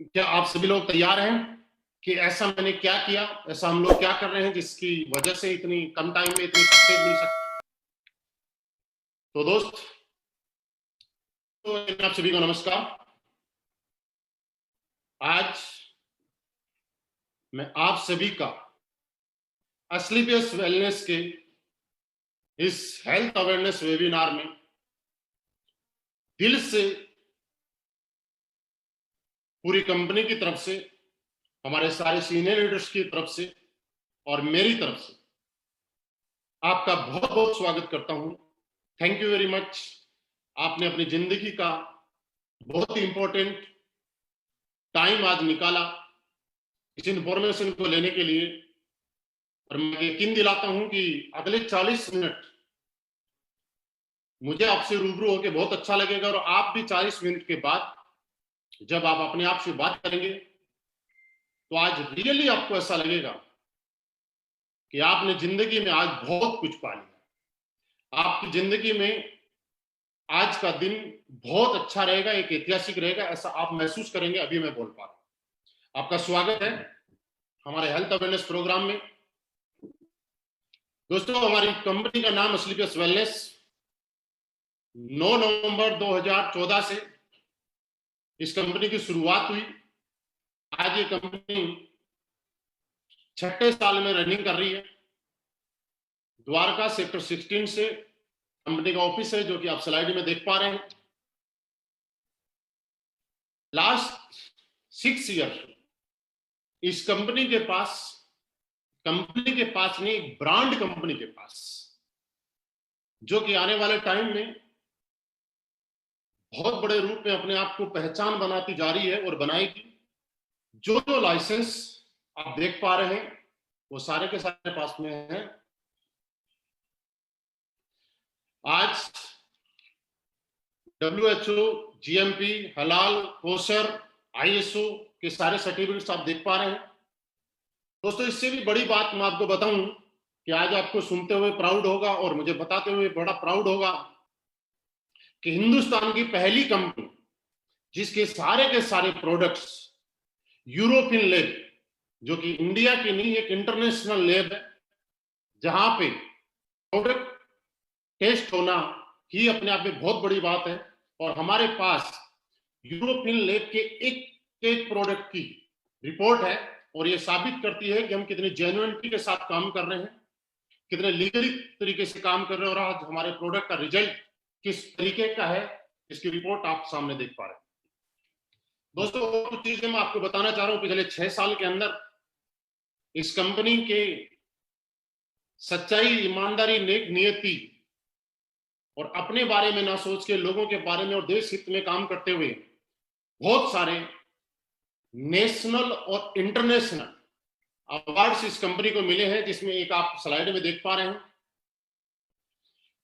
क्या आप सभी लोग तैयार हैं कि ऐसा मैंने क्या किया, ऐसा हम लोग क्या कर रहे हैं जिसकी वजह से इतनी कम टाइम में इतनी सक्सेस मिल सकती। तो दोस्त, तो आप सभी को नमस्कार। आज मैं आप सभी का एस्क्लेपियस वेलनेस के इस हेल्थ अवेयरनेस वेबिनार में दिल से, पूरी कंपनी की तरफ से, हमारे सारे सीनियर लीडर्स की तरफ से और मेरी तरफ से आपका बहुत बहुत स्वागत करता हूं। Thank you very much. आपने अपनी जिंदगी का बहुत ही इंपॉर्टेंट टाइम आज निकाला इस इंफॉर्मेशन को लेने के लिए, और मैं यकीन दिलाता हूं कि अगले 40 मिनट मुझे आपसे रूबरू होकर बहुत अच्छा लगेगा, और आप भी 40 मिनट के बाद जब आप अपने आप से बात करेंगे तो आज रियली आपको ऐसा लगेगा कि आपने जिंदगी में आज बहुत कुछ पा लिया। आपकी जिंदगी में आज का दिन बहुत अच्छा रहेगा, एक ऐतिहासिक रहेगा, ऐसा आप महसूस करेंगे। अभी मैं बोल पा रहा हूं। आपका स्वागत है हमारे हेल्थ अवेयरनेस प्रोग्राम में। दोस्तों, हमारी कंपनी का नाम एस्क्लेपियस वेलनेस 9 नवंबर 2014 से इस कंपनी की शुरुआत हुई। आज ये कंपनी 6ठे साल में रनिंग कर रही है। द्वारका सेक्टर 16 से कंपनी का ऑफिस है, जो कि आप स्लाइड में देख पा रहे हैं। लास्ट 6 ईयर इस कंपनी के पास नहीं, एक ब्रांड कंपनी के पास, जो कि आने वाले टाइम में बहुत बड़े रूप में अपने आप को पहचान बनाती जा रही है और बनाएगी। जो जो लाइसेंस आप देख पा रहे हैं वो सारे के सारे पास में हैं। आज WHO, GMP, हलाल, कोशर, ISO के सारे सर्टिफिकेट्स आप देख पा रहे हैं। दोस्तों, इससे भी बड़ी बात मैं आपको बताऊं कि आज आपको सुनते हुए प्राउड होगा और मुझे बताते हुए बड़ा प्राउड होगा कि हिंदुस्तान की पहली कंपनी जिसके सारे के सारे प्रोडक्ट्स यूरोपियन लैब, जो कि इंडिया की नहीं, एक इंटरनेशनल लैब है, जहां पे प्रोडक्ट टेस्ट होना ही अपने आप में बहुत बड़ी बात है। और हमारे पास यूरोपियन लैब के एक एक प्रोडक्ट की रिपोर्ट है, और ये साबित करती है कि हम कितनी जेन्युइनिटी के साथ काम कर रहे हैं, कितने लीगली तरीके से काम कर रहे हैं, और आज हमारे प्रोडक्ट का रिजल्ट किस तरीके का है, इसकी रिपोर्ट आप सामने देख पा रहे हैं। दोस्तों, कुछ चीजें मैं आपको बताना चाह रहा हूं। पिछले 6 साल के अंदर इस कंपनी के सच्चाई, ईमानदारी, नेक नियति और अपने बारे में ना सोच के लोगों के बारे में और देश हित में काम करते हुए बहुत सारे नेशनल और इंटरनेशनल अवार्ड्स इस कंपनी को मिले हैं, जिसमें एक आप स्लाइड में देख पा रहे हैं।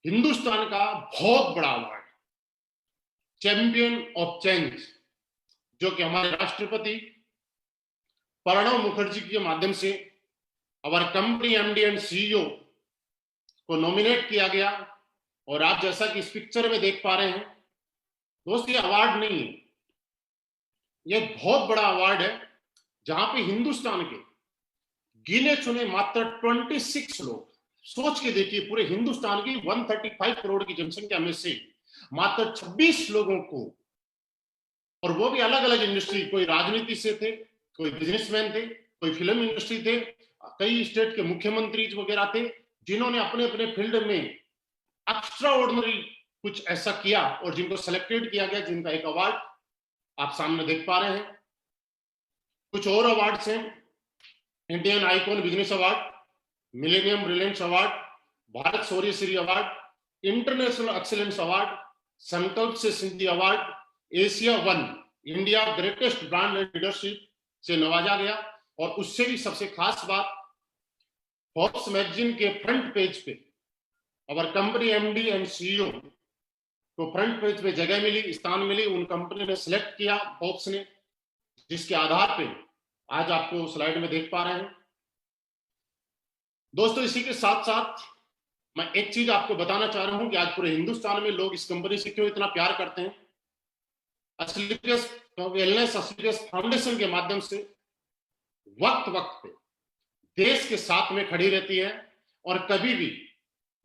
हिंदुस्तान का बहुत बड़ा अवार्ड, चैंपियन ऑफ चेंज, जो कि हमारे राष्ट्रपति प्रणब मुखर्जी के माध्यम से हमारे कंपनी MD एंड CEO को नॉमिनेट किया गया। और आप जैसा कि इस पिक्चर में देख पा रहे हैं दोस्तों, ये अवार्ड नहीं है, ये बहुत बड़ा अवार्ड है, जहां पे हिंदुस्तान के गिने चुने मात्र 26 लोग, सोच के देखिए, पूरे हिंदुस्तान की 135 करोड़ की जनसंख्या में से मात्र 26 लोगों को, और वो भी अलग अलग इंडस्ट्री, कोई राजनीति से थे, कोई बिजनेसमैन थे, कोई फिल्म इंडस्ट्री थे, कई स्टेट के मुख्यमंत्री वगैरह थे, जिन्होंने अपने अपने फील्ड में एक्स्ट्रा ऑर्डिनरी कुछ ऐसा किया और जिनको सेलेक्टेड किया गया, जिनका एक अवार्ड आप सामने देख पा रहे हैं। कुछ और अवार्ड्स हैं: Indian icon business award, millennium brilliance award, Bharat Shaurya Shri award, international excellence award, Sankalp से Siddhi award, Asia one, India greatest brand and leadership से नवाजा गया। और उससे भी सबसे खास बात, फोर्ब्स मैगजीन के फ्रंट पेज पे our company MD and CEO को फ्रंट पेज पे जगह मिली, स्थान मिली, उन कंपनी ने सिलेक्ट किया फोर्ब्स ने, जिसके आधार पे आज आपको स्लाइड में देख पा रहे हैं। दोस्तों, इसी के साथ साथ मैं एक चीज आपको बताना चाह रहा हूं कि आज पूरे हिंदुस्तान में लोग इस कंपनी से क्यों इतना प्यार करते हैं। एस्क्लेपियस तो वेलनेस एसोसिएट्स फाउंडेशन के माध्यम से वक्त वक्त पे देश के साथ में खड़ी रहती है, और कभी भी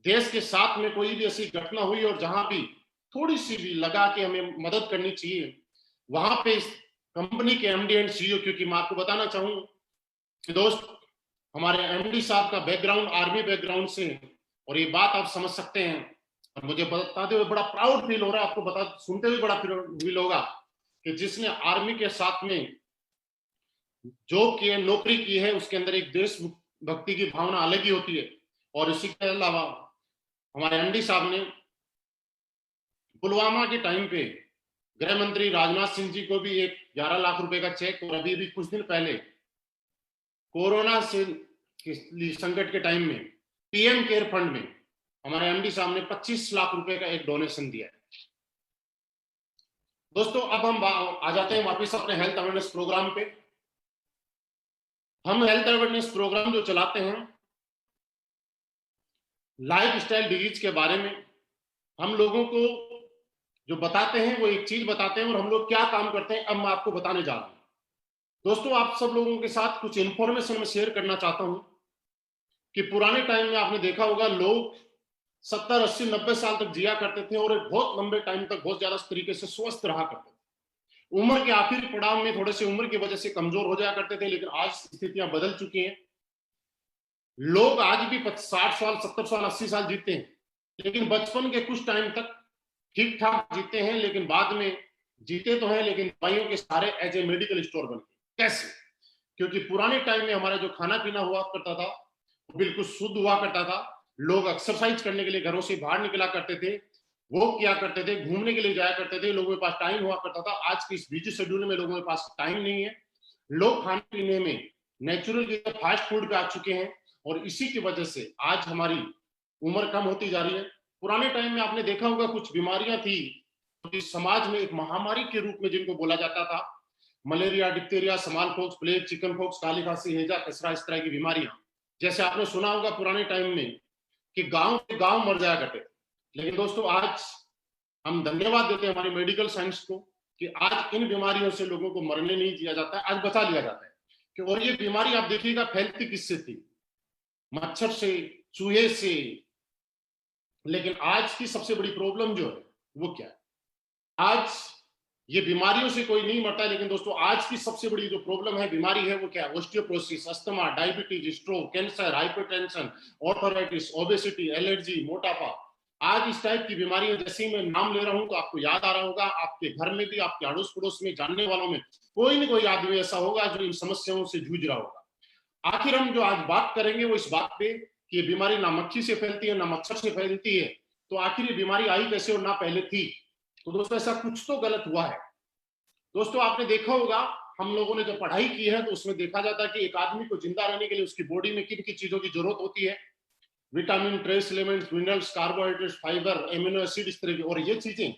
देश के साथ में कोई भी ऐसी घटना हुई और जहां भी थोड़ी सी भी लगा कि हमें मदद करनी चाहिए, वहां पे इस कंपनी के एमडी एंड सीईओ, क्योंकि मैं आपको बताना चाहूँ कि दोस्त, हमारे एमडी साहब का बैकग्राउंड आर्मी बैकग्राउंड से है, और ये बात आप समझ सकते हैं। और मुझे बताते हुए बड़ा प्राउड फील हो रहा है, आपको बता सुनते हुए बड़ा फील होगा कि जिसने आर्मी के साथ में जॉब की है, नौकरी की है, उसके अंदर एक देशभक्ति की भावना अलग ही होती है। और इसी के अलावा हमारे एमडी साहब ने पुलवामा के टाइम पे गृह मंत्री राजनाथ सिंह जी को भी एक 11 लाख रुपए का चेक, और अभी भी कुछ दिन पहले कोरोना से संकट के टाइम में पीएम केयर फंड में हमारे एमडी साहब ने 25 लाख रुपए का एक डोनेशन दिया है। दोस्तों, अब हम आ जाते हैं वापस अपने हेल्थ अवेयरनेस प्रोग्राम पे। हम हेल्थ अवेयरनेस प्रोग्राम जो चलाते हैं लाइफ स्टाइल डिजीज के बारे में, हम लोगों को जो बताते हैं वो एक चीज बताते हैं, और हम लोग क्या काम करते हैं अब मैं आपको बताने जा रहा हूं। दोस्तों, आप सब लोगों के साथ कुछ इंफॉर्मेशन मैं शेयर करना चाहता हूं कि पुराने टाइम में आपने देखा होगा लोग 70, 80, 90 साल तक जिया करते थे, और एक बहुत लंबे टाइम तक बहुत ज्यादा तरीके से स्वस्थ रहा करते थे। उम्र के आखिरी पड़ाव में थोड़े से उम्र की वजह से कमजोर हो जाया करते थे, लेकिन आज स्थितियां बदल चुकी हैं। लोग आज भी 60 साल, 70 साल, 80 साल जीते हैं, लेकिन बचपन के कुछ टाइम तक ठीक ठाक जीते हैं, लेकिन बाद में जीते तो हैं, लेकिन दवाइयों के सारे एज ए मेडिकल स्टोर बन गए। कैसे? क्योंकि पुराने टाइम में हमारा जो खाना पीना हुआ करता था वो बिल्कुल शुद्ध हुआ करता था। लोग एक्सरसाइज करने के लिए घरों से बाहर निकला करते थे, वॉक किया करते थे, घूमने के लिए जाया करते थे, लोगों के पास टाइम हुआ करता था। आज के इस बिजी शेड्यूल में लोगों के पास टाइम नहीं है। लोग खाने पीने में नेचुरल की फास्ट फूड पे आ चुके हैं, और इसी की वजह से आज हमारी उम्र कम होती जा रही है। पुराने टाइम में आपने देखा होगा कुछ बीमारियां थी जो समाज में एक महामारी के रूप में जिनको बोला जाता था, malaria, diphtheria, smallpox, plague, chickenpox, काली खांसी, हैजा, खसरा, इस तरह की बीमारियां। जैसे आपने सुना होगा पुराने टाइम में कि गांव के गांव मर जाया करते थे, लेकिन दोस्तों आज हम धन्यवाद देते हैं हमारी मेडिकल साइंस को कि आज इन बीमारियों से लोगों को मरने नहीं दिया जाता है, आज बचा लिया जाता है। कि और ये बीमारी आप देखिएगा फैलती किससे थी? मच्छर से, चूहे से। लेकिन आज की सबसे बड़ी प्रॉब्लम जो है वो क्या है? आज ये बीमारियों से कोई नहीं मरता है, लेकिन दोस्तों आज की सबसे बड़ी जो प्रॉब्लम है, बीमारी है, वो क्या है? Osteoporosis, asthma, diabetes, stroke, cancer, hypertension, arthritis, obesity, allergy, मोटापा। आज इस टाइप की बीमारियां, जैसे ही मैं नाम ले रहा हूं तो आपको याद आ रहा होगा, आपके घर में भी, आपके अड़ोस पड़ोस में, जानने वालों में कोई ना कोई आदमी ऐसा होगा जो इन समस्याओं से जूझ रहा होगा। आखिर हम जो आज बात करेंगे वो इस बात पे कि ये बीमारी ना मक्खी से फैलती है ना मच्छर से फैलती है, तो आखिर ये बीमारी आई कैसे और ना पहले थी? तो दोस्तों ऐसा कुछ तो गलत हुआ है। दोस्तों आपने देखा होगा, हम लोगों ने जब पढ़ाई की है तो उसमें देखा जाता है कि एक आदमी को जिंदा रहने के लिए उसकी बॉडी में किन किन चीजों की जरूरत होती है। Vitamin, trace elements, minerals, carbohydrates, fibre, amino acid, इस तरह की। और ये चीजें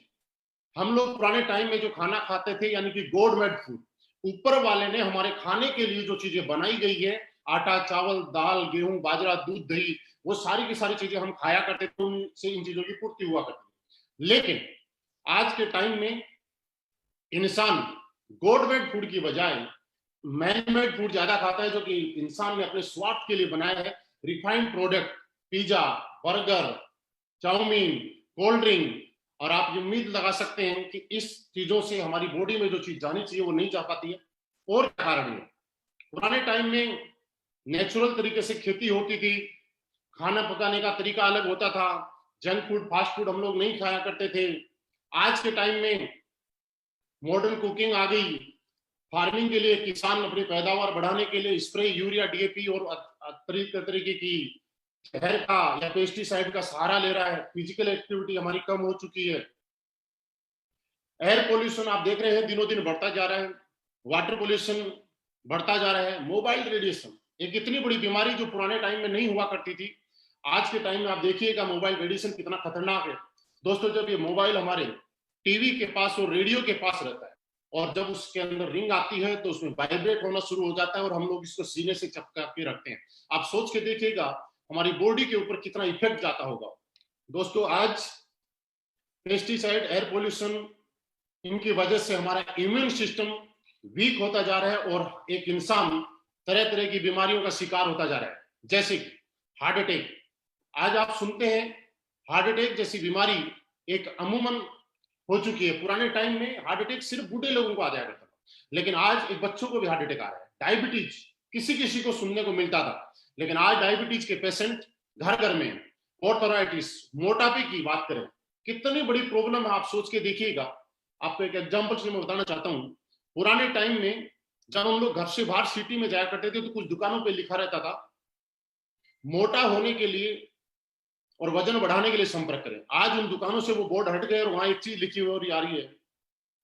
हम लोग पुराने टाइम में जो खाना खाते थे, यानी कि गॉड मेड फूड, ऊपर वाले ने हमारे खाने के लिए जो चीजें बनाई गई है, आटा, चावल, दाल, गेहूं, बाजरा, दूध, दही, वो सारी की सारी चीजें हम खाया करते थे, उनसे इन चीजों की पूर्ति हुआ करती। लेकिन आज के टाइम में इंसान गॉड मेड फूड की बजाय मैन मेड फूड ज्यादा खाता है, जो कि इंसान ने अपने स्वार्थ के लिए बनाया है। Refined product, pizza, burger, chowmein, cold drink. और आप ये उम्मीद लगा सकते हैं कि इस चीजों से हमारी बॉडी में जो चीज जानी चाहिए वो नहीं जा पाती है। और क्या कारण है? पुराने टाइम में नेचुरल तरीके से खेती होती थी, खाना पकाने का तरीका अलग होता था, जंक फूड, फास्ट फूड हम लोग नहीं खाया करते थे। आज के टाइम में मॉडर्न कुकिंग आ गई। फार्मिंग के लिए किसान अपनी पैदावार बढ़ाने के लिए स्प्रे, यूरिया, डीएपी और तरीके की जहर का या पेस्टिसाइड का सहारा ले रहा है। फिजिकल एक्टिविटी हमारी कम हो चुकी है। एयर पोल्यूशन आप देख रहे हैं दिनों दिन बढ़ता जा रहा है। वाटर पोल्यूशन बढ़ता जा रहा है। मोबाइल रेडिएशन एक इतनी बड़ी बीमारी जो पुराने टाइम में नहीं हुआ करती थी, आज के टाइम में आप देखिएगा मोबाइल रेडिएशन कितना खतरनाक है। दोस्तों जब ये मोबाइल हमारे टीवी के पास और रेडियो के पास रहता है, और जब उसके अंदर रिंग आती है तो उसमें वाइब्रेट होना शुरू हो जाता है, और हम लोग इसको सीने से चपका के रखते हैं। आप सोच के देखिएगा हमारी बॉडी के ऊपर कितना इफेक्ट जाता होगा। दोस्तों आज पेस्टिसाइड, एयर पोल्यूशन, इनकी वजह से हमारा इम्यून सिस्टम वीक होता जा रहा है और एक इंसान तरह तरह की बीमारियों का शिकार होता जा रहा है, जैसे कि हार्ट अटैक। आज आप सुनते हैं हार्ट अटैक जैसी बीमारी एक अमूमन हो चुकी है। पुराने टाइम में हार्ट अटैक सिर्फ बूढ़े लोगों को आ जाया करता था, लेकिन आज एक बच्चों को भी हार्ट अटैक आ रहा है। डायबिटीज किसी किसी को सुनने को मिलता था, लेकिन आज डायबिटीज के पेशेंट घर घर में। ऑर्थराइटिस, मोटापे की बात करें, कितनी बड़ी प्रॉब्लम है, आप सोच के देखिएगा। आपको एक एग्जांपल से मैं बताना चाहता हूँ। पुराने टाइम में जब हम लोग घर से बाहर सिटी में जाया करते थे तो कुछ दुकानों पे लिखा रहता था, मोटा होने के लिए और वजन बढ़ाने के लिए संपर्क करें। आज उन दुकानों से वो बोर्ड हट गए और वहां एक चीज लिखी हुई आ रही है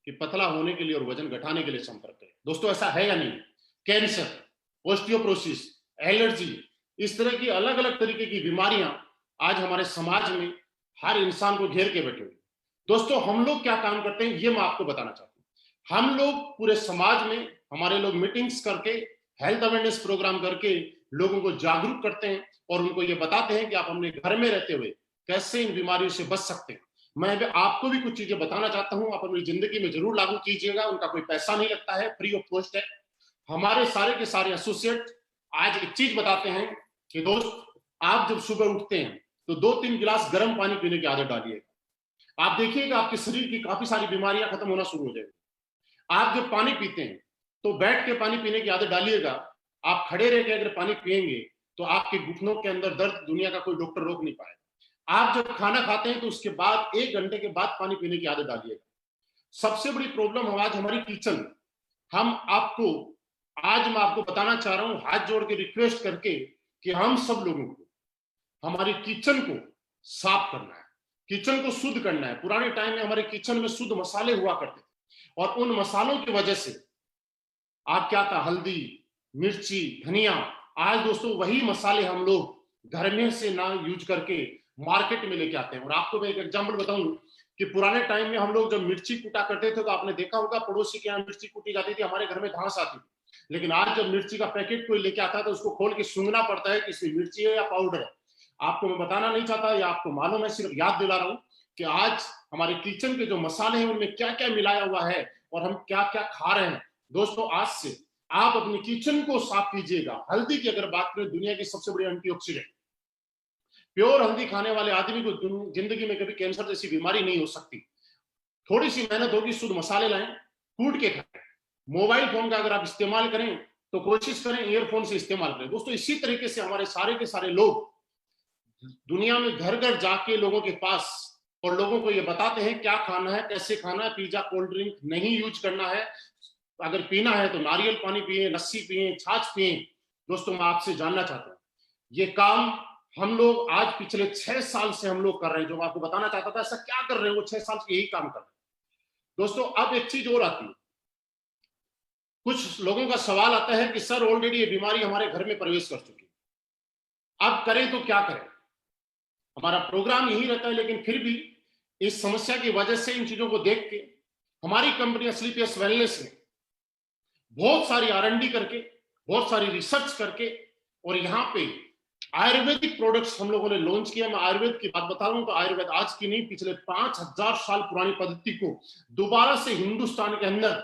कि पतला होने के लिए और वजन घटाने के लिए संपर्क करें। दोस्तों, ऐसा है या नहीं? कैंसर, ऑस्टियोप्रोसिस, एलर्जी, इस तरह की अलग अलग तरीके की बीमारियां आज हमारे समाज में हर इंसान को घेर के बैठे हुए। दोस्तों, हम लोग क्या काम करते हैं ये मैं आपको बताना चाहता हूं। हम लोग पूरे समाज में, हमारे लोग मीटिंग्स करके, हेल्थ अवेयरनेस प्रोग्राम करके लोगों को जागरूक करते हैं और उनको ये बताते हैं कि आप अपने घर में रहते हुए कैसे इन बीमारियों से बच सकते हैं। मैं भी आपको भी कुछ चीजें बताना चाहता हूं, आप अपनी जिंदगी में जरूर लागू कीजिएगा। उनका कोई पैसा नहीं लगता है, फ्री ऑफ कॉस्ट है। हमारे सारे के सारे एसोसिएट आज एक चीज बताते हैं कि दोस्त, आप जब सुबह उठते हैं तो 2-3 गिलास गर्म पानी पीने की आदत डालिएगा। आप देखिएगा आपके शरीर की काफी सारी बीमारियां खत्म होना शुरू हो जाएगी। आप जब पानी पीते हैं तो बैठ के पानी पीने की आदत डालिएगा। आप खड़े रह के अगर पानी पिएंगे तो आपके घुटनों के अंदर दर्द दुनिया का कोई डॉक्टर रोक नहीं पाएगा। आप जब खाना खाते हैं तो उसके बाद 1 घंटे के बाद पानी पीने की आदत डालिएगा। सबसे बड़ी प्रॉब्लम आज हमारी किचन। हम आपको आज मैं आपको बताना चाह रहा हूं, हाथ जोड़ के रिक्वेस्ट करके, कि हम सब लोगों को हमारी किचन को साफ करना है, किचन को शुद्ध करना है। पुराने टाइम में हमारे किचन में शुद्ध मसाले हुआ करते थे और उन मसालों की वजह से आप क्या था, हल्दी, मिर्ची, धनिया, आज दोस्तों वही मसाले हम लोग घर में से ना यूज करके मार्केट में लेके आते हैं। और आपको मैं एक एग्जांपल बताऊं कि पुराने टाइम में हम लोग जब मिर्ची कूटा करते थे तो आपने देखा होगा पड़ोसी के यहाँ मिर्ची कूटी जाती थी, हमारे घर में घास आती थी। लेकिन आज जब मिर्ची का पैकेट कोई लेके आता है तो उसको खोल के सूंघना पड़ता है कि इसमें मिर्ची है या पाउडर है। आपको मैं बताना नहीं चाहता, या आपको मालूम है, सिर्फ याद दिला रहा हूं कि आज हमारे किचन के जो मसाले हैं उनमें क्या क्या मिलाया हुआ है और हम क्या क्या खा रहे हैं। दोस्तों, आज से आप अपनी किचन को साफ कीजिएगा। हल्दी की अगर बात करें, दुनिया की सबसे बड़ी एंटीऑक्सीडेंट, प्योर हल्दी खाने वाले आदमी को जिंदगी में कभी कैंसर जैसी बीमारी नहीं हो सकती। थोड़ी सी मेहनत होगी, शुद्ध मसाले लाएं, कूट के खाएं। मोबाइल फोन का अगर आप इस्तेमाल करें तो कोशिश करें ईयरफोन से इस्तेमाल करें। दोस्तों, इसी तरीके से हमारे सारे के सारे लोग दुनिया में घर घर जाके लोगों के पास और लोगों को ये बताते हैं क्या खाना है, कैसे खाना है। पिज्जा, कोल्ड ड्रिंक नहीं यूज करना है। अगर पीना है तो नारियल पानी पिए, लस्सी पिए, छाछ पिए। दोस्तों, मैं आपसे जानना चाहता हूं, ये काम हम लोग आज पिछले 6 साल से हम लोग कर रहे हैं। जो मैं आपको बताना चाहता था, ऐसा क्या कर रहे हैं, वो 6 साल से यही काम कर रहे हैं। दोस्तों, अब एक चीज और आती है। कुछ लोगों का सवाल आता है कि सर, ऑलरेडी ये बीमारी हमारे घर में प्रवेश कर चुकी है, अब करें तो क्या करें। हमारा प्रोग्राम यही रहता है, लेकिन फिर भी इस समस्या की वजह से, इन चीजों को देख के हमारी कंपनी स्लीपियस वेलनेस ने बहुत सारी R&D करके, बहुत सारी रिसर्च करके और यहाँ पे आयुर्वेदिक प्रोडक्ट्स हम लोगों ने लॉन्च किया। मैं आयुर्वेद की बात बता रहा हूं तो आयुर्वेद आज की नहीं, पिछले 5000 साल पुरानी पद्धति को दोबारा से हिंदुस्तान के अंदर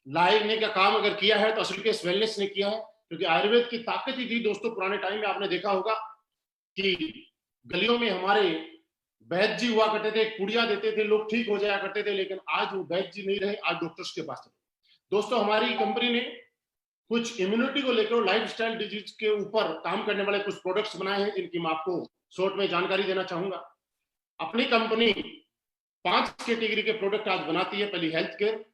लाने का काम अगर किया है तो स्लीपियस वेलनेस ने किया है। क्योंकि आयुर्वेद की ताकत ही थी दोस्तों। पुराने टाइम में आपने देखा होगा कि गलियों में हमारे वैद्य जी हुआ करते थे, कुड़िया देते थे, लोग ठीक हो जाया करते थे। लेकिन आज वो वैद्य जी नहीं रहे, आज डॉक्टर्स के पास चले। दोस्तों, हमारी कंपनी ने कुछ इम्यूनिटी को लेकर लाइफस्टाइल डिजीज के ऊपर काम करने वाले कुछ प्रोडक्ट्स बनाए हैं, जिनकी मैं आपको शॉर्ट में जानकारी देना चाहूंगा। अपनी कंपनी 5 कैटेगरी के प्रोडक्ट आज बनाती है। पहली health care,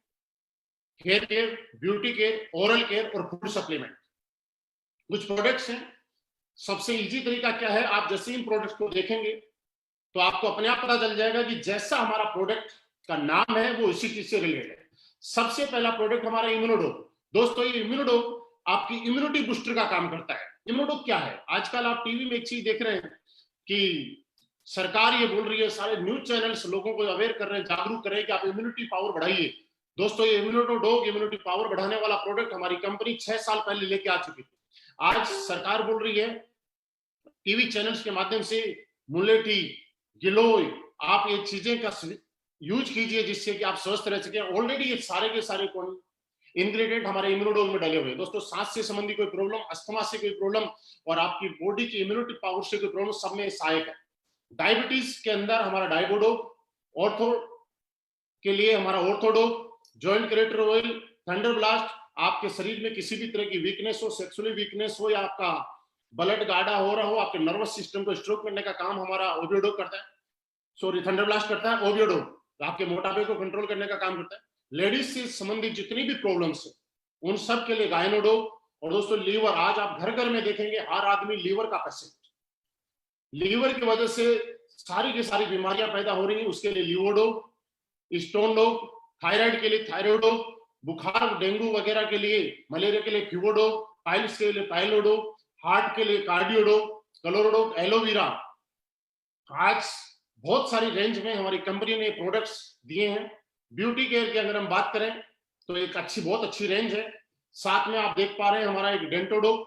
hair care, beauty care, oral care और फूड सप्लीमेंट। कुछ प्रोडक्ट्स हैं। सबसे इजी तरीका क्या है, आप जैसे इन प्रोडक्ट्स को देखेंगे तो आपको अपने आप पता चल जाएगा कि जैसा हमारा प्रोडक्ट का नाम है वो इसी चीज से रिलेटेड है। सबसे पहला प्रोडक्ट हमारा इम्यूनोडोप। दोस्तों, ये इम्यूनोडोप आपकी इम्यूनिटी बूस्टर का काम करता है। इम्यूनोडोप क्या है? आजकल आप टीवी में एक चीज देख रहे हैं कि सरकार ये बोल रही है, सारे न्यूज चैनल्स लोगों को अवेयर कर रहे हैं, जागरूक कर रहे हैं कि आप इम्यूनिटी पावर बढ़ाइए। दोस्तों, ये इम्यूनोडोप इम्यूनिटी पावर बढ़ाने वाला प्रोडक्ट हमारी कंपनी 6 साल पहले लेके आ चुकी थी। आज सरकार बोल रही है टीवी चैनल्स के माध्यम से, मुलेठी, गिलोय, आप ये चीजें का यूज कीजिए जिससे कि आप स्वस्थ रह सकें। ऑलरेडी ये सारे के सारे इंग्रेडिएंट हमारे इम्यूनोडोज में डले हुए हैं दोस्तों। सांस से संबंधी कोई प्रॉब्लम, अस्थमा से कोई प्रॉब्लम और आपकी बॉडी की इम्यूनिटी पावर से कोई प्रॉब्लम, सब में सहायक है। डायबिटीज के अंदर हमारा डायबोडोप, ऑर्थो के लिए हमारा Orthodope, joint creator oil, thunder blast, आपके शरीर में किसी भी तरह की वीकनेस हो, सेक्सुअली वीकनेस हो या आपका ब्लड गाढ़ा हो रहा हो, आपके नर्वस सिस्टम को स्ट्रोक करने का काम हमारा ओबियोडोप करता है, सॉरी थंडर ब्लास्ट करता है। ओबियोडोप आपके मोटापे को कंट्रोल करने का काम करता है। लेडीज से संबंधित जितनी भी प्रॉब्लम्स है उन सब के लिए गायनोडोप। और दोस्तों लीवर, आज आप घर घर में देखेंगे हर आदमी लीवर का पेशेंट, लीवर की वजह से सारी की सारी बीमारियां पैदा हो रही हैं, उसके लिए लीवोडोप, स्टोन डोप, थायराइड के लिए थायरोडोप, बुखार डेंगू वगैरह के लिए, मलेरिया के लिए फ्यूडोप, पाइल्स के लिए पाइलोडोप, हार्ट के लिए कार्डियोडोप, क्लोरोडोप, एलोवेरा। आज बहुत सारी रेंज में हमारी कंपनी ने प्रोडक्ट्स दिए हैं। ब्यूटी केयर की अगर हम बात करें तो एक बहुत अच्छी रेंज है। साथ में आप देख पा रहे हैं हमारा एक डेंटोडोप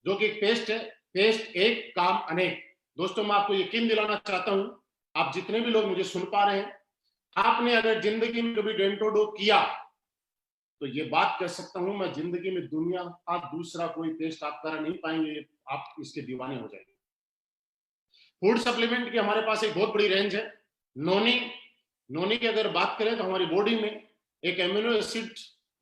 जो कि एक पेस्ट है, पेस्ट एक काम अनेक। दोस्तों मैं आपको यकीन दिलाना चाहता हूं, आप जितने भी लोग मुझे सुन पा रहे हैं, आपने अगर जिंदगी में कभी डेंटोडोप किया तो ये बात कह सकता हूं मैं, जिंदगी में दुनिया का दूसरा कोई पेस्ट आप कर नहीं पाएंगे, आप इसके दीवाने हो जाएंगे। फूड सप्लीमेंट की हमारे पास एक बहुत बड़ी रेंज है। नोनी, नोनी की अगर बात करें तो हमारी बॉडी में एक एमिनो एसिड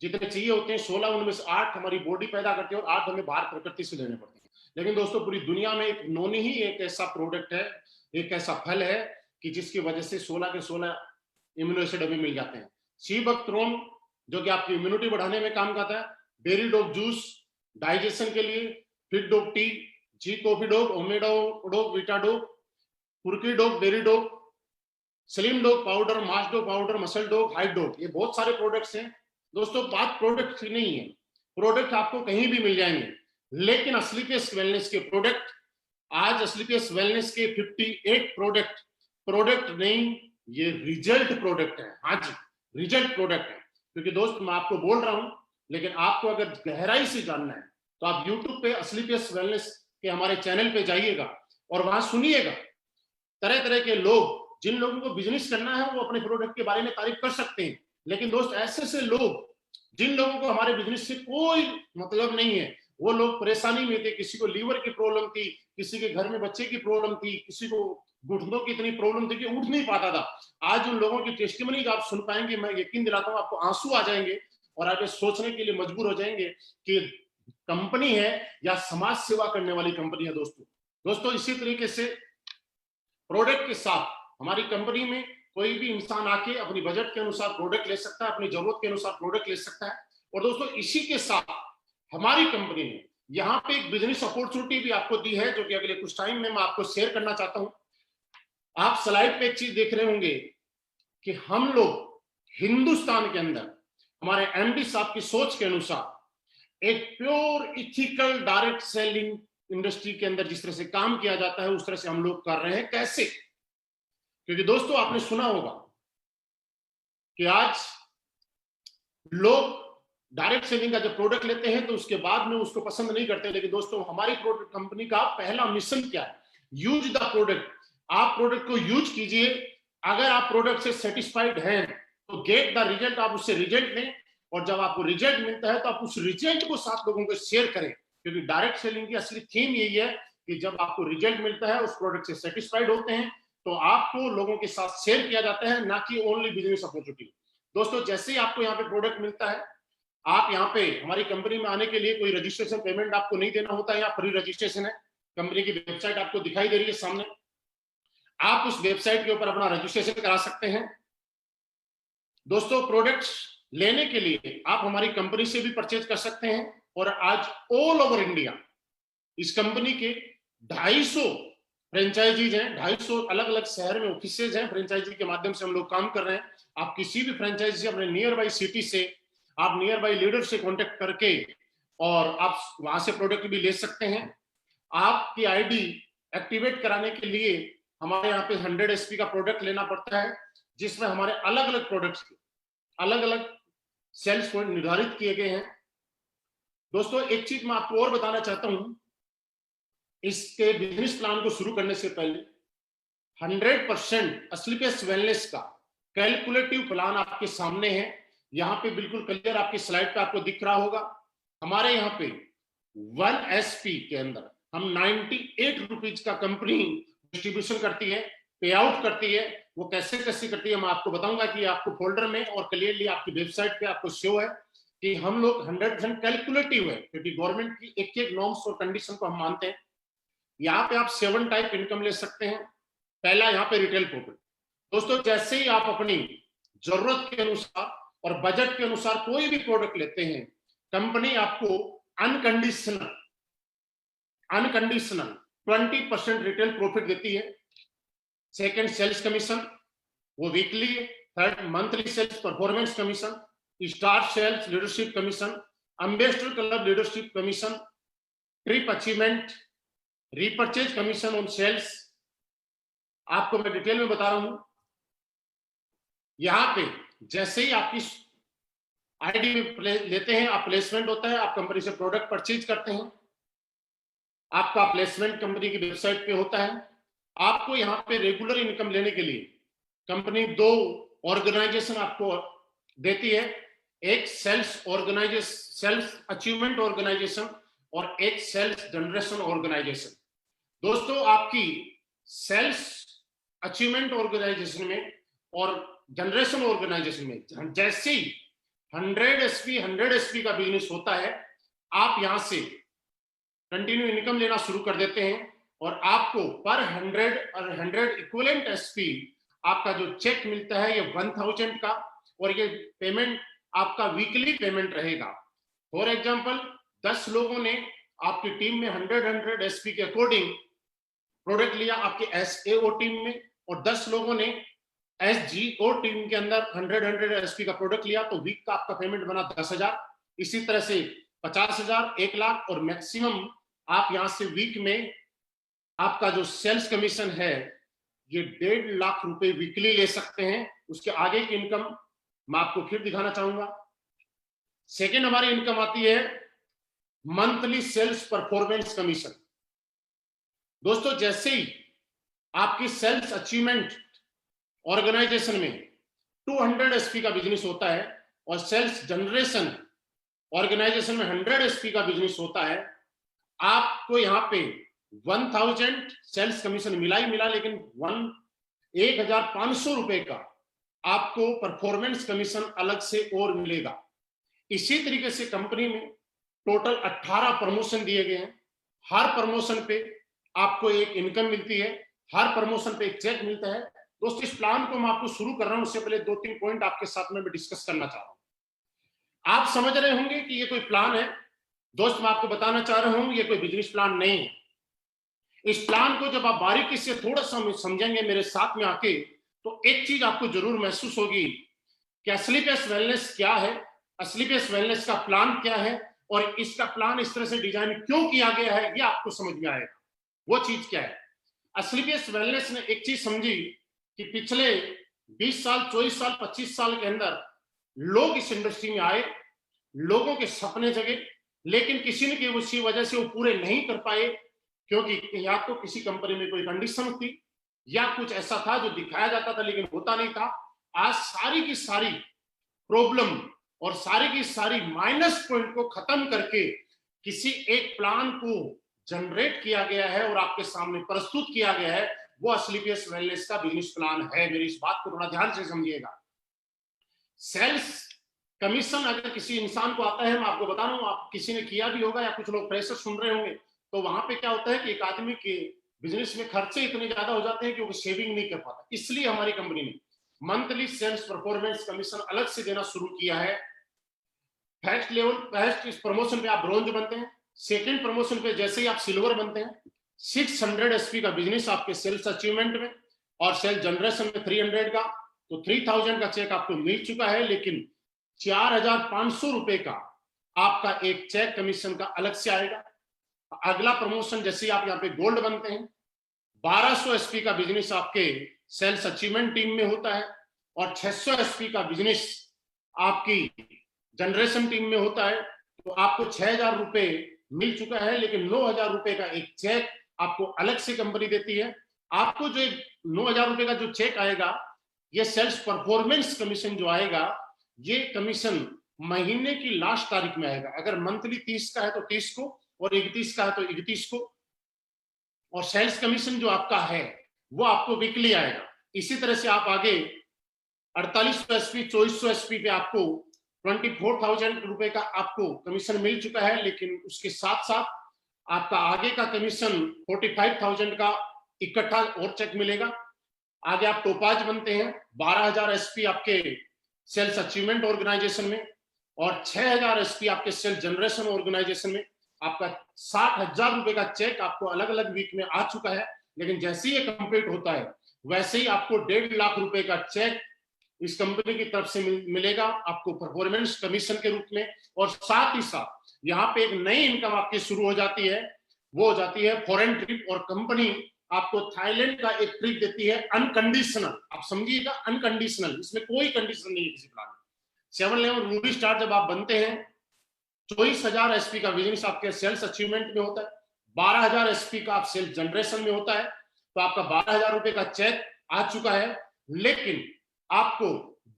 जितने चाहिए होते हैं 16, उनमें से 8 हमारी बॉडी पैदा करती है और 8 हमें बाहर प्रकृति से लेने पड़ते हैं। लेकिन दोस्तों पूरी दुनिया में एक नोनी ही एक ऐसा प्रोडक्ट है, एक ऐसा फल है कि जिसकी वजह से 16 के 16 इम्यूनो एसिड हमें मिल जाते हैं। सी बकथ्रोन जो कि आपकी इम्यूनिटी बढ़ाने में काम करता है, बेरी डोप जूस डाइजेशन के लिए, fit dope tea, G coffee dope, ओमेडो वीटा डोप, कुर्की dope, berry dope, slim dope powder, mass dope powder, muscle dope, height dope, ये बहुत सारे प्रोडक्ट्स हैं दोस्तों। बात प्रोडक्ट की नहीं है, प्रोडक्ट आपको कहीं भी मिल जाएंगे, लेकिन असलीपियस वेलनेस के प्रोडक्ट, आज असलीपियस वेलनेस के 58 प्रोडक्ट नहीं, ये रिजल्ट प्रोडक्ट है। हाँ जी, रिजल्ट प्रोडक्ट है। क्योंकि दोस्त मैं आपको बोल रहा हूं, लेकिन आपको अगर गहराई से जानना है तो आप यूट्यूब पे असलीपियस वेलनेस के हमारे चैनल पे जाइएगा और वहां सुनिएगा। तरह तरह के लोग, जिन लोगों को बिजनेस करना है वो अपने प्रोडक्ट के बारे में तारीफ कर सकते हैं, लेकिन दोस्त ऐसे से लोग जिन लोगों को हमारे बिजनेस से कोई मतलब नहीं है, वो लोग परेशानी में थे, किसी को लीवर की प्रॉब्लम थी, किसी के घर में बच्चे की प्रॉब्लम थी, किसी को घुटनों की इतनी प्रॉब्लम थी कि उठ नहीं पाता था। आज उन लोगों की टेस्टिमनी आप सुन पाएंगे, मैं यकीन दिलाता हूं आपको आंसू आ जाएंगे और आप सोचने के लिए मजबूर हो जाएंगे कि कंपनी है या समाज सेवा करने वाली कंपनी है। दोस्तों इसी तरीके से प्रोडक्ट के साथ हमारी कंपनी में कोई भी इंसान आके अपनी बजट के अनुसार प्रोडक्ट ले सकता है, अपनी जरूरत के अनुसार प्रोडक्ट ले सकता है। और दोस्तों इसी के साथ हमारी कंपनी ने यहाँ पे एक बिजनेस अपॉर्चुनिटी भी आपको दी है, जो कि अगले कुछ टाइम में मैं आपको शेयर करना चाहता हूं। आप स्लाइड पे एक चीज देख रहे होंगे कि हम लोग हिंदुस्तान के अंदर हमारे एमडी साहब की सोच के अनुसार एक pure ethical direct selling industry के अंदर जिस तरह से काम किया जाता है उस तरह से हम लोग कर रहे हैं। कैसे? क्योंकि दोस्तों आपने सुना होगा कि आज लोग डायरेक्ट सेलिंग का जब प्रोडक्ट लेते हैं तो उसके बाद में उसको पसंद नहीं करते, लेकिन दोस्तों हमारी प्रोडक्ट कंपनी का पहला मिशन क्या है? Use the product. आप प्रोडक्ट को यूज कीजिए, अगर आप प्रोडक्ट से सेटिस्फाइड हैं तो गेट द रिजल्ट, आप उससे रिजल्ट लें, और जब आपको रिजल्ट मिलता है तो आप उस रिजल्ट को 7 लोगों को शेयर करें। क्योंकि डायरेक्ट सेलिंग की असली थीम यही है कि जब आपको रिजल्ट मिलता है, उस प्रोडक्ट से सेटिस्फाइड होते हैं, तो आपको लोगों के साथ शेयर किया जाता है, ना कि ओनली बिजनेस अपॉर्चुनिटी। दोस्तों जैसे ही आपको यहाँ पे प्रोडक्ट मिलता है, आप यहाँ पे हमारी कंपनी में आने के लिए कोई रजिस्ट्रेशन पेमेंट आपको नहीं देना होता है, यहाँ फ्री रजिस्ट्रेशन है। कंपनी की वेबसाइट आपको दिखाई दे रही है सामने, आप उस वेबसाइट के ऊपर अपना रजिस्ट्रेशन करा सकते हैं। दोस्तों प्रोडक्ट्स लेने के लिए आप हमारी कंपनी से भी परचेज कर सकते हैं, और आज ऑल ओवर इंडिया इस कंपनी के 250 फ्रेंचाइजीज हैं, 250 अलग अलग शहर में ऑफिसेज हैं, फ्रेंचाइजी के माध्यम से हम लोग काम कर रहे हैं। आप किसी भी फ्रेंचाइजी से, अपने नियर बाई सिटी से, आप नियर बाई लीडर से कांटेक्ट करके और आप वहां से प्रोडक्ट भी ले सकते हैं। आपकी आईडी एक्टिवेट कराने के लिए हमारे यहाँ पे 100 SP का प्रोडक्ट लेना पड़ता है, जिसमें हमारे अलग अलग प्रोडक्ट्स अलग अलग सेल्स पॉइंट निर्धारित किए गए हैं। दोस्तों एक चीज मैं आपको और बताना चाहता हूं, इसके बिजनेस प्लान को शुरू करने से पहले 100% असलीपियस वेलनेस का कैलकुलेटिव प्लान आपके सामने है, यहाँ पे बिल्कुल क्लियर आपकी स्लाइड पे आपको दिख रहा होगा। हमारे यहाँ पे 1 SP के अंदर हम 98 रुपीज का कंपनी डिस्ट्रीब्यूशन करती है, पे आउट करती है। वो कैसे कैसे करती है मैं आपको बताऊंगा कि आपको फोल्डर में और क्लियरली आपकी वेबसाइट पे आपको शो है कि हम लोग 100% कैलकुलेटिव है, क्योंकि गवर्नमेंट की एक एक नॉर्म्स और कंडीशन को हम मानते हैं। यहाँ पे आप 7 टाइप इनकम ले सकते हैं। पहला यहाँ पे रिटेल प्रॉफिट। दोस्तों, जैसे ही आप अपनी जरूरत के अनुसार और बजट के अनुसार कोई भी प्रोडक्ट लेते हैं, कंपनी आपको अनकंडीशनल 20% रिटेल प्रॉफिट देती है। सेकंड, सेल्स कमीशन, वो वीकली है। Third, monthly sales performance commission, star sales leadership commission, ambassador club leadership commission, trip achievement, repurchase commission on sales. आपको मैं डिटेल में बता रहा हूं। यहां पे जैसे ही आपकी आईडी में लेते हैं आप, प्लेसमेंट होता है, आप कंपनी से प्रोडक्ट परचेज करते हैं, आपका प्लेसमेंट कंपनी की वेबसाइट पे होता है। आपको यहाँ पे रेगुलर इनकम लेने के लिए कंपनी 2 ऑर्गेनाइजेशन आपको देती है। एक सेल्स अचीवमेंट ऑर्गेनाइजेशन और एक सेल्स जनरेशन ऑर्गेनाइजेशन। दोस्तों, आपकी सेल्स अचीवमेंट ऑर्गेनाइजेशन में और जनरेशन ऑर्गेनाइजेशन में जैसे ही 100 SP का बिजनेस होता है, आप यहां से कंटिन्यू इनकम लेना शुरू कर देते हैं और आपको पर 100 और 100 इक्विवेलेंट SP आपका जो चेक मिलता है ये 1000 का, और ये पेमेंट आपका वीकली पेमेंट रहेगा। फॉर एग्जांपल, 10 लोगों ने आपकी टीम में 100 SP के अकॉर्डिंग प्रोडक्ट लिया आपके SAO टीम में, और 10 लोगों ने SGO टीम के अंदर 100 SP का प्रोडक्ट लिया, तो वीक का आपका पेमेंट बना 10,000। इसी तरह से 50,000, 1 लाख, और मैक्सिमम आप यहां से वीक में आपका जो सेल्स कमीशन है ये 1.5 लाख रुपए वीकली ले सकते हैं। उसके आगे की इनकम मैं आपको फिर दिखाना चाहूंगा। सेकेंड हमारी इनकम आती है मंथली सेल्स परफॉर्मेंस कमीशन। दोस्तों, जैसे ही आपकी सेल्स अचीवमेंट ऑर्गेनाइजेशन में 200 SP का बिजनेस होता है और सेल्स जनरेशन ऑर्गेनाइजेशन में 100 SP का बिजनेस होता है, आपको यहाँ पे 1000 सेल्स कमीशन मिला ही मिला, लेकिन 1,500 रुपए का आपको परफॉर्मेंस कमीशन अलग से और मिलेगा। इसी तरीके से कंपनी में टोटल 18 प्रमोशन दिए गए हैं। हर प्रमोशन पे आपको एक इनकम मिलती है, हर प्रमोशन पे एक चेक मिलता है। दोस्तों, इस प्लान को मैं आपको शुरू कर रहा हूं, उससे पहले 2-3 पॉइंट आपके साथ में मैं डिस्कस करना चाह रहा हूं। आप समझ रहे होंगे कि ये कोई प्लान है। दोस्त, मैं आपको बताना चाह रहा हूं ये कोई बिजनेस प्लान नहीं है। इस प्लान को जब आप बारीकी से थोड़ा सा समझेंगे मेरे साथ में आके, तो एक चीज आपको जरूर महसूस होगी कि असलीपेस वेलनेस क्या है, असलीपेस वेलनेस का प्लान क्या है, और इसका प्लान इस तरह से डिजाइन क्यों किया गया है, ये आपको समझ में आएगा। वो चीज क्या है? असलीपेस वेलनेस ने एक चीज समझी कि पिछले 20 साल, 24 साल, 25 साल के अंदर लोग इस इंडस्ट्री में आए, लोगों के सपने जगे, लेकिन किसी न किसी वजह से वो पूरे नहीं कर पाए, क्योंकि या तो किसी कंपनी में कोई कंडीशन थी या कुछ ऐसा था जो दिखाया जाता था लेकिन होता नहीं था। आज सारी की सारी प्रॉब्लम और सारी की सारी माइनस पॉइंट को खत्म करके किसी एक प्लान को जनरेट किया गया है और आपके सामने प्रस्तुत किया गया है। वो असलीपेस वेलनेस का बिजनेस प्लान है। मेरी इस बात को थोड़ा ध्यान से समझिएगा। सेल्स कमीशन अगर किसी इंसान को आता है, मैं आपको बता रहा हूं, आप किसी ने किया भी होगा या कुछ लोग फ्रेशर सुन रहे होंगे, तो वहां पे क्या होता है कि एक आदमी के बिजनेस में खर्चे इतने ज्यादा हो जाते हैं कि वो सेविंग नहीं कर पाता। इसलिए हमारी कंपनी ने मंथली सेल्स परफॉर्मेंस कमीशन अलग से देना शुरू किया है। फर्स्ट लेवल, फर्स्ट प्रमोशन पे आप ब्रोंज बनते हैं, सेकंड प्रमोशन पे जैसे ही आप सिल्वर बनते हैं, 600 SP का बिजनेस आपके सेल्स अचीवमेंट में और सेल्स जनरेशन में 300 का, तो 3000 का चेक आपको मिल चुका है, लेकिन 4,500 रुपए का आपका एक चेक कमीशन का अलग से आएगा। अगला प्रमोशन जैसे ही आप यहाँ पे गोल्ड बनते हैं, 1200 SP का बिजनेस आपके सेल्स अचीवमेंट टीम में होता है और 600 SP का बिजनेस आपकी जनरेशन टीम में होता है। तो आपको 6,000 रुपए मिल चुका है, लेकिन 9,000 रुपए का एक चेक आपको अलग से कंपनी देती है। आपको जो 9,000 रुपए का जो चेक आएगा, ये सेल्स परफॉर्मेंस कमीशन जो आएगा, ये कमीशन महीने की लास्ट तारीख में आएगा। अगर मंथली 30 का है तो 30 को, और 31 का है तो 31 को। और सेल्स कमीशन जो आपका है वो आपको वीकली आएगा। इसी तरह से आप आगे 4800 एसपी 2400 एसपी पे आपको 24,000 रुपए का आपको कमीशन मिल चुका है, लेकिन उसके साथ साथ आपका आगे का कमीशन 45,000 का इकट्ठा और चेक मिलेगा। आगे आप टोपाज बनते हैं, 12,000 एसपी आपके सेल्स अचीवमेंट ऑर्गेनाइजेशन में, और 6,000 एसपी आपके सेल्स जनरेशन ऑर्गेनाइजेशन में। आपका 60,000 रुपए का चेक आपको अलग अलग वीक में आ चुका है। लेकिन जैसे ही ये कंप्लीट होता है वैसे ही आपको 1.5 लाख रुपए का चेक इस कंपनी की तरफ से मिलेगा आपको परफॉर्मेंस कमीशन के रूप में। और साथ ही साथ यहाँ पे एक नई इनकम आपकी शुरू हो जाती है, वो हो जाती है फॉरेन ट्रिप। और कंपनी आपको थाईलैंड का एक ट्रिप देती है अनकंडीशनल। आप समझिएगा, अनकंडीशनल, इसमें कोई कंडीशन नहीं है किसी प्लान में। 711 रूबी स्टार जब आप बनते हैं, 24,000 एसपी का बिजनेस आपके सेल्स अचीवमेंट में होता है, 12,000 एसपी का आप सेल्स जनरेशन में होता है, तो आपका 12,000 रुपए का चेक आ चुका है। लेकिन आपको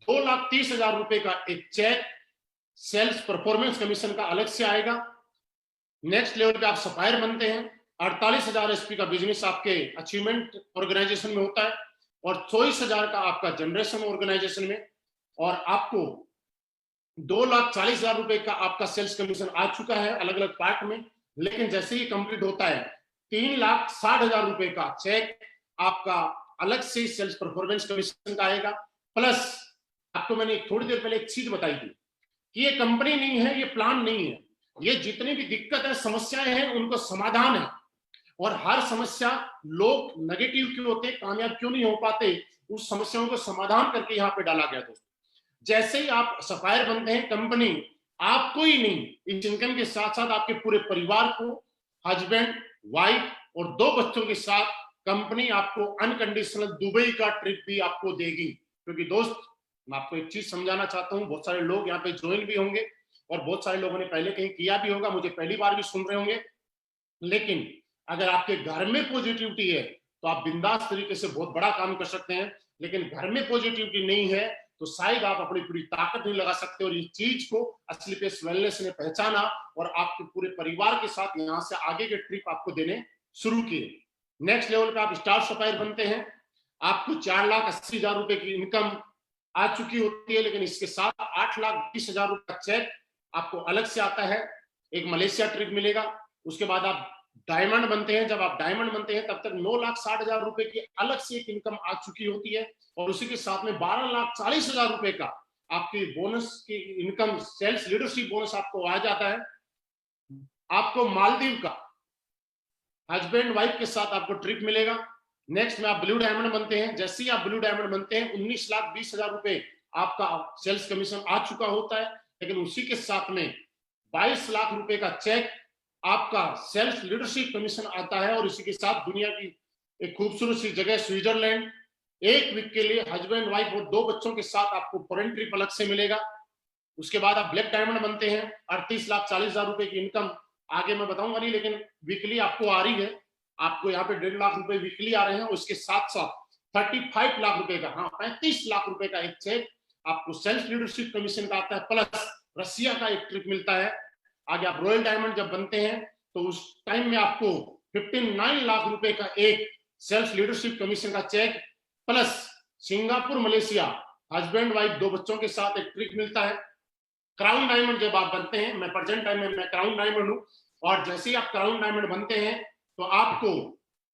2,30,000 रुपए का एक चेक सेल्स परफॉर्मेंस कमीशन का अलग से आएगा। नेक्स्ट लेवल पे आप सप्लायर बनते हैं, 48,000 एसपी का बिजनेस आपके अचीवमेंट ऑर्गेनाइजेशन में होता है, और 24,000 का आपका जनरेशन ऑर्गेनाइजेशन में। और आपको 2,40,000 रुपए का आपका सेल्स कमीशन आ चुका है अलग अलग पार्ट में। लेकिन जैसे ही कंप्लीट होता है, 3,60,000 रुपए का चेक आपका अलग से सेल्स परफॉर्मेंस कमीशन का आएगा। प्लस आपको मैंने थोड़ी देर पहले एक चीज बताई थी कि ये कंपनी नहीं है, ये प्लान नहीं है, ये जितनी भी दिक्कत है, समस्याएं हैं, उनको समाधान है। और हर समस्या, लोग नेगेटिव क्यों होते, कामयाब क्यों नहीं हो पाते, उस समस्याओं को समाधान करके यहाँ पे डाला गया दोस्तों। जैसे ही आप सप्लायर बनते हैं, कंपनी आपको ही नहीं, इस इनकम के साथ साथ आपके पूरे परिवार को, हस्बैंड, वाइफ और 2 बच्चों के साथ कंपनी आपको अनकंडीशनल दुबई का ट्रिप भी आपको देगी। क्योंकि दोस्त, मैं आपको एक चीज समझाना चाहता हूँ, बहुत सारे लोग यहाँ पे ज्वाइन भी होंगे और बहुत सारे लोगों ने पहले कहीं किया भी होगा, मुझे पहली बार भी सुन रहे होंगे। लेकिन अगर आपके घर में पॉजिटिविटी है तो आप बिंदास तरीके से बहुत बड़ा काम कर सकते हैं। लेकिन घर में पॉजिटिविटी नहीं है तो शायद आप अपनी पूरी ताकत नहीं लगा सकते। और इस चीज को असली पेस वेलनेस ने पहचाना और आपके पूरे परिवार के साथ यहाँ से आगे के ट्रिप आपको देने शुरू किए। नेक्स्ट लेवल पे आप स्टार सप्लायर बनते हैं, आपको 4,80,000 रुपए की इनकम आ चुकी होती है। लेकिन इसके साथ 8,20,000 रुपए का चेक आपको अलग से आता है, एक मलेशिया ट्रिप मिलेगा। उसके बाद आप डायमंड बनते हैं, जब आप डायमंड बनते हैं तब तक 9,60,000 रुपए की अलग से एक इनकम आ चुकी होती है। और उसी के साथ में 12,40,000 रुपए का आपकी बोनस की इनकम, सेल्स लीडरशिप बोनस आपको आ जाता है। आपको मालदीव का हस्बैंड वाइफ के साथ आपको ट्रिप मिलेगा। नेक्स्ट में आप ब्लू डायमंड बनते हैं, जैसे ही आप ब्लू डायमंड बनते हैं 19,20,000 रुपए आपका सेल्स कमीशन आ चुका होता है। लेकिन उसी के साथ में 22 लाख रुपए का चेक आपका सेल्फ लीडरशिप कमीशन आता है। और इसी के साथ दुनिया की एक खूबसूरत सी जगह स्विट्जरलैंड, 1 वीक के लिए हस्बैंड वाइफ और 2 बच्चों के साथ आपको फॉरेन ट्रिप अलग से मिलेगा। उसके बाद आप ब्लैक डायमंड बनते हैं, 38,40,000 रुपए की इनकम आगे मैं बताऊंगा नहीं, लेकिन वीकली आपको आ रही है। आपको यहाँ पे 1.5 लाख रुपए वीकली आ रहे हैं। उसके साथ साथ 35 लाख रुपए का, हाँ 35 लाख रुपए का एक चेक आपको सेल्फ लीडरशिप कमीशन का आता है। प्लस रसिया का एक ट्रिप मिलता है। आगे आप रॉयल डायमंड जब बनते हैं तो उस टाइम में आपको 59 लाख रुपए का एक सेल्फ लीडरशिप कमीशन का cheque, plus Singapore Malaysia husband wife 2 बच्चों के साथ एक ट्रिप मिलता है। क्राउन डायमंड जब आप बनते हैं, मैं प्रेजेंट टाइम में मैं क्राउन डायमंड हूं, और जैसे ही आप क्राउन डायमंड बनते हैं तो आपको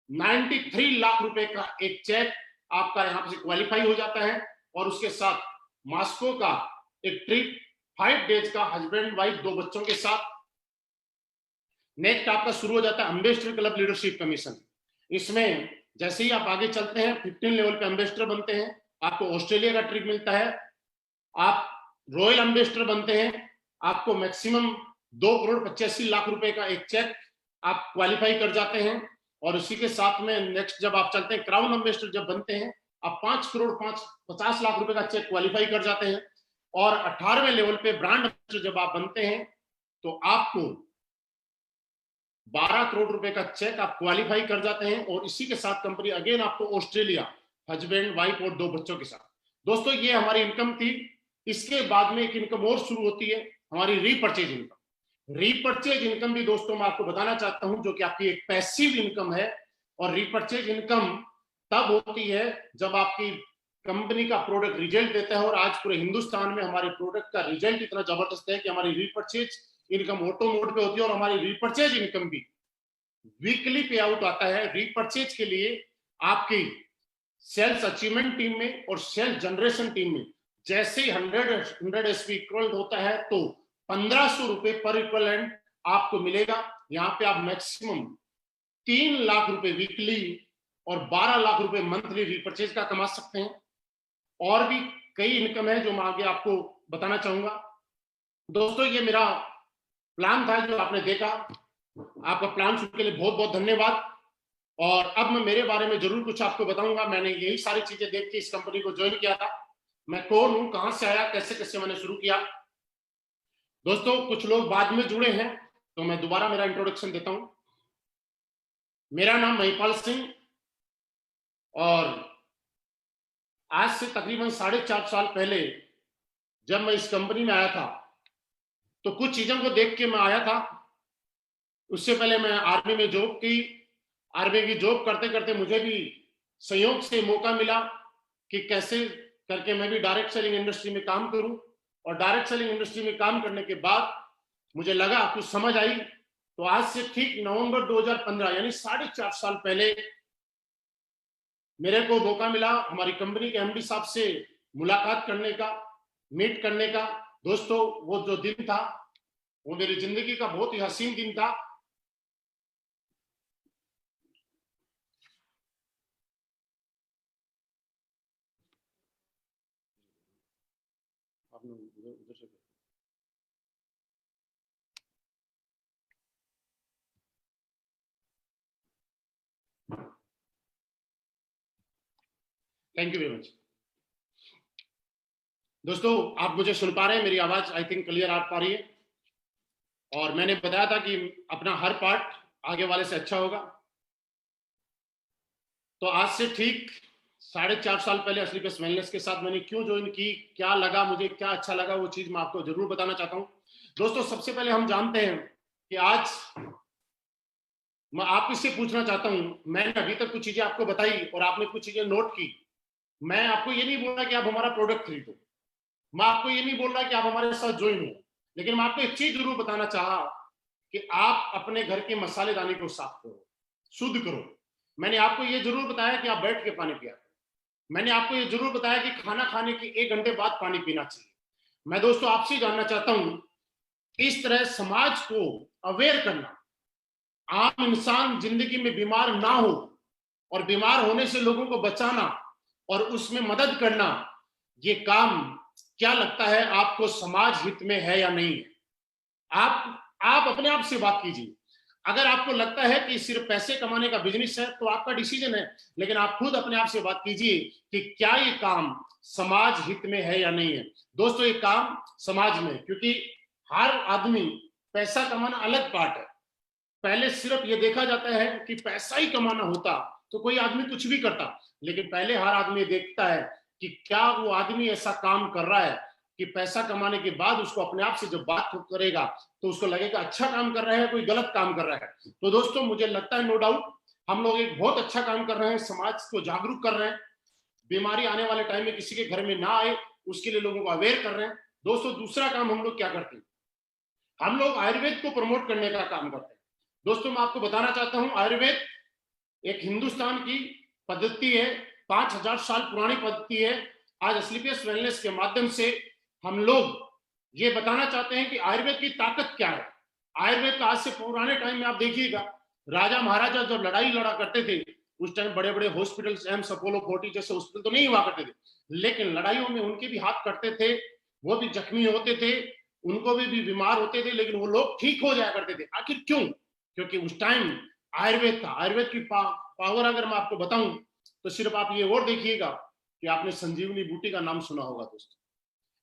93 लाख रुपए का एक चेक आपका यहाँ से क्वालिफाई हो जाता है। और उसके साथ मास्को का एक ट्रिप 5 डेज का हस्बैंड वाइफ 2 बच्चों के साथ। नेक्स्ट आपका शुरू हो जाता है एम्बेसडर क्लब लीडरशिप कमीशन। इसमें जैसे ही आप आगे चलते हैं 15 लेवल पे एम्बेसडर बनते हैं, आपको ऑस्ट्रेलिया का ट्रिप मिलता है। आप रॉयल एम्बेसडर बनते हैं, आपको मैक्सिमम 2,85,00,000 रुपए का एक चेक आप क्वालिफाई कर जाते हैं। और उसी के साथ में नेक्स्ट जब आप चलते हैं क्राउन एम्बेसडर जब बनते हैं, आप 5,50,00,000 रुपए का चेक क्वालिफाई कर जाते हैं। और 18वें लेवल पे ब्रांड एम्बेसडर जब आप बनते हैं तो आपको 12 करोड़ रुपए का चेक आप क्वालिफाई कर जाते हैं। और इसी के साथ कंपनी अगेन आपको ऑस्ट्रेलिया हस्बैंड वाइफ और 2 बच्चों के साथ दोस्तों ये हमारी इनकम थी। इसके बाद में एक इनकम और शुरू होती है, हमारी रीपर्चेज इनकम। रीपर्चेज इनकम भी दोस्तों मैं आपको बताना चाहता हूं, जो कि आपकी एक पैसिव इनकम है। और रीपर्चेज इनकम तब होती है जब आपकी कंपनी का प्रोडक्ट रिजल्ट देता है। और आज पूरे हिंदुस्तान में हमारे प्रोडक्ट का रिजल्ट इतना जबरदस्त है कि हमारी रीपर्चेज इनकम ऑटो मोड पे होती है। और हमारी रीपर्चेज इनकम भी वीकली पे आउट आता है। रीपर्चेज के लिए आपकी सेल्स अचीवमेंट टीम में और सेल्स जनरेशन टीम में जैसे ही 100 एसपी इक्वल होता है तो 1500 रुपए पर इक्वलेंट आपको मिलेगा। यहाँ पे आप मैक्सिमम 3 लाख रुपए वीकली और 12 लाख रुपए मंथली रीपर्चेज का कमा सकते हैं। और भी कई इनकम है जो मैं आगे आपको बताना चाहूंगा। दोस्तों ये मेरा प्लान था जो आपने देखा। आपका प्लान सुनने के लिए बहुत बहुत धन्यवाद। और अब मैं मेरे बारे में जरूर कुछ आपको बताऊंगा। मैंने यही सारी चीजें देख के इस कंपनी को ज्वाइन किया था। मैं कौन हूं, कहां से आया, कैसे कैसे मैंने शुरू किया। दोस्तों कुछ लोग बाद में जुड़े हैं तो मैं दोबारा मेरा इंट्रोडक्शन देता हूं। मेरा नाम महिपाल सिंह और आज से तकरीबन 4.5 साल पहले जब मैं इस कंपनी में आया था तो कुछ चीजों को देख के मैं आया था। उससे पहले मैं आर्मी में जॉब की। आर्मी की जॉब करते करते मुझे भी संयोग से मौका मिला कि कैसे करके मैं भी डायरेक्ट सेलिंग इंडस्ट्री में काम करूं। और डायरेक्ट सेलिंग इंडस्ट्री में काम करने के बाद मुझे लगा, कुछ समझ आई। तो आज से ठीक नवंबर 2015 यानी 4.5 साल पहले मेरे को मौका मिला हमारी कंपनी के एमडी साहब से मुलाकात करने का, मीट करने का। दोस्तों वो जो दिन था वो मेरी जिंदगी का बहुत ही हसीन दिन था। Thank you very much. दोस्तों आप मुझे सुन पा रहे हैं, मेरी आवाज आई थिंक क्लियर आ पा रही है। और मैंने बताया था कि अपना हर पार्ट आगे वाले से अच्छा होगा। तो आज से ठीक 4.5 साल पहले असलीपेस वेलनेस के साथ मैंने क्यों ज्वाइन की, क्या लगा मुझे, क्या अच्छा लगा, वो चीज मैं आपको जरूर बताना चाहता हूं। दोस्तों सबसे पहले हम जानते हैं कि आज मैं आपसे पूछना चाहता हूं, मैंने अभी तक कुछ चीजें आपको बताई और आपने कुछ चीजें नोट की। मैं आपको ये नहीं बोल रहा कि आप हमारा प्रोडक्ट खरीदो, मैं आपको ये नहीं बोल रहा कि आप हमारे साथ ज्वाइन हो, लेकिन मैं आपको एक चीज जरूर बताना चाहा कि आप अपने घर के मसालेदानी को साफ करो, शुद्ध करो। मैंने आपको ये जरूर बताया कि आप बैठ के पानी पिया। मैंने आपको ये जरूर बताया कि खाना खाने के 1 घंटे बाद पानी पीना चाहिए। मैं दोस्तों आपसे जानना चाहता हूं, इस तरह समाज को अवेयर करना, आम इंसान जिंदगी में बीमार ना हो और बीमार होने से लोगों को बचाना और उसमें मदद करना, ये काम क्या लगता है आपको समाज हित में है या नहीं है? आप अपने आप से बात कीजिए। अगर आपको लगता है कि सिर्फ पैसे कमाने का बिजनेस है तो आपका डिसीजन है, लेकिन आप खुद अपने आप से बात कीजिए कि क्या ये काम समाज हित में है या नहीं है। दोस्तों ये काम समाज में, क्योंकि हर आदमी, पैसा कमाना अलग पार्ट है। पहले सिर्फ ये देखा जाता है कि पैसा ही कमाना होता तो कोई आदमी कुछ भी करता, लेकिन पहले हर आदमी देखता है कि क्या वो आदमी ऐसा काम कर रहा है कि पैसा कमाने के बाद उसको अपने आप से जब बात करेगा तो उसको लगेगा अच्छा काम कर रहा है, कोई गलत काम कर रहा है। तो दोस्तों मुझे लगता है नो डाउट हम लोग एक बहुत अच्छा काम कर रहे हैं, समाज को जागरूक कर रहे हैं, बीमारी आने वाले टाइम में किसी के घर में ना आए उसके लिए लोगों को अवेयर कर रहे हैं। दोस्तों दूसरा काम हम लोग क्या करते हैं, हम लोग आयुर्वेद को प्रमोट करने का काम करते हैं। दोस्तों मैं आपको बताना चाहता हूं, आयुर्वेद एक हिंदुस्तान की पद्धति है, 5000 साल पुरानी पद्धति है। आज असलीपियस वेलनेस के माध्यम से हम लोग ये बताना चाहते हैं कि आयुर्वेद की ताकत क्या है। आयुर्वेद का आज से पुराने टाइम में आप देखिएगा, राजा महाराजा जब लड़ाई लड़ा करते थे उस टाइम बड़े बड़े हॉस्पिटल्स, एम्स, अपोलो 40 जैसे हॉस्पिटल तो नहीं हुआ करते थे, लेकिन लड़ाइयों में उनके भी हाथ कटते थे, वो भी जख्मी होते थे, उनको भी बीमार होते थे, लेकिन वो लोग ठीक हो जाया करते थे। आखिर क्यों? क्योंकि उस टाइम आयुर्वेद था। आयुर्वेद की पावर अगर मैं आपको बताऊं तो सिर्फ आप ये और देखिएगा कि आपने संजीवनी बूटी का नाम सुना होगा। दोस्तों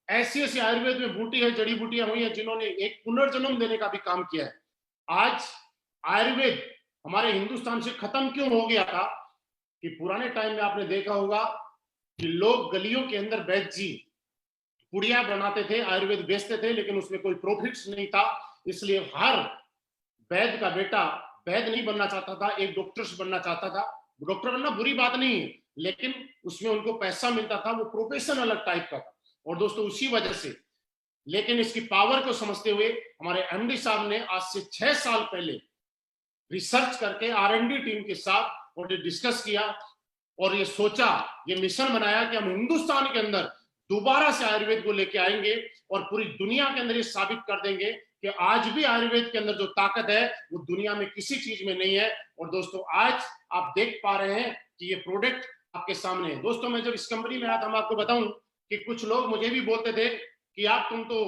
ऐसी ऐसी आयुर्वेद में बूटी है, जड़ी बूटियां हुई है जिन्होंने एक पुनर्जन्म देने का भी काम किया है। आज आयुर्वेद हमारे हिंदुस्तान से खत्म क्यों हो गया था कि पुराने टाइम में आपने देखा होगा कि लोग गलियों के अंदर वैद्य जी पुड़िया बनाते थे, आयुर्वेद बेचते थे, लेकिन उसमें कोई प्रॉफिट्स नहीं था। इसलिए हर वैद्य का बेटा वैद्य नहीं बनना चाहता था, एक डॉक्टर बनना चाहता था। डॉक्टर बनना बुरी बात नहीं है, लेकिन उसमें उनको पैसा मिलता था, वो प्रोफेशन अलग टाइप का था। और दोस्तों उसी वजह से, लेकिन इसकी पावर को समझते हुए हमारे एमडी साहब ने आज से 6 साल पहले रिसर्च करके आर&डी टीम के साथ और डिस्कस किया और ये सोचा, ये मिशन बनाया कि हम हिंदुस्तान के अंदर दोबारा से आयुर्वेद को लेके आएंगे और पूरी दुनिया के अंदर ये साबित कर देंगे कि आज भी आयुर्वेद के अंदर जो ताकत है वो दुनिया में किसी चीज में नहीं है। और दोस्तों आज आप देख पा रहे हैं कि ये प्रोडक्ट आपके सामने है। दोस्तों मैं जब इस कंपनी में आया था, मैं आपको बताऊं कि कुछ लोग मुझे भी बोलते थे कि आप तुम तो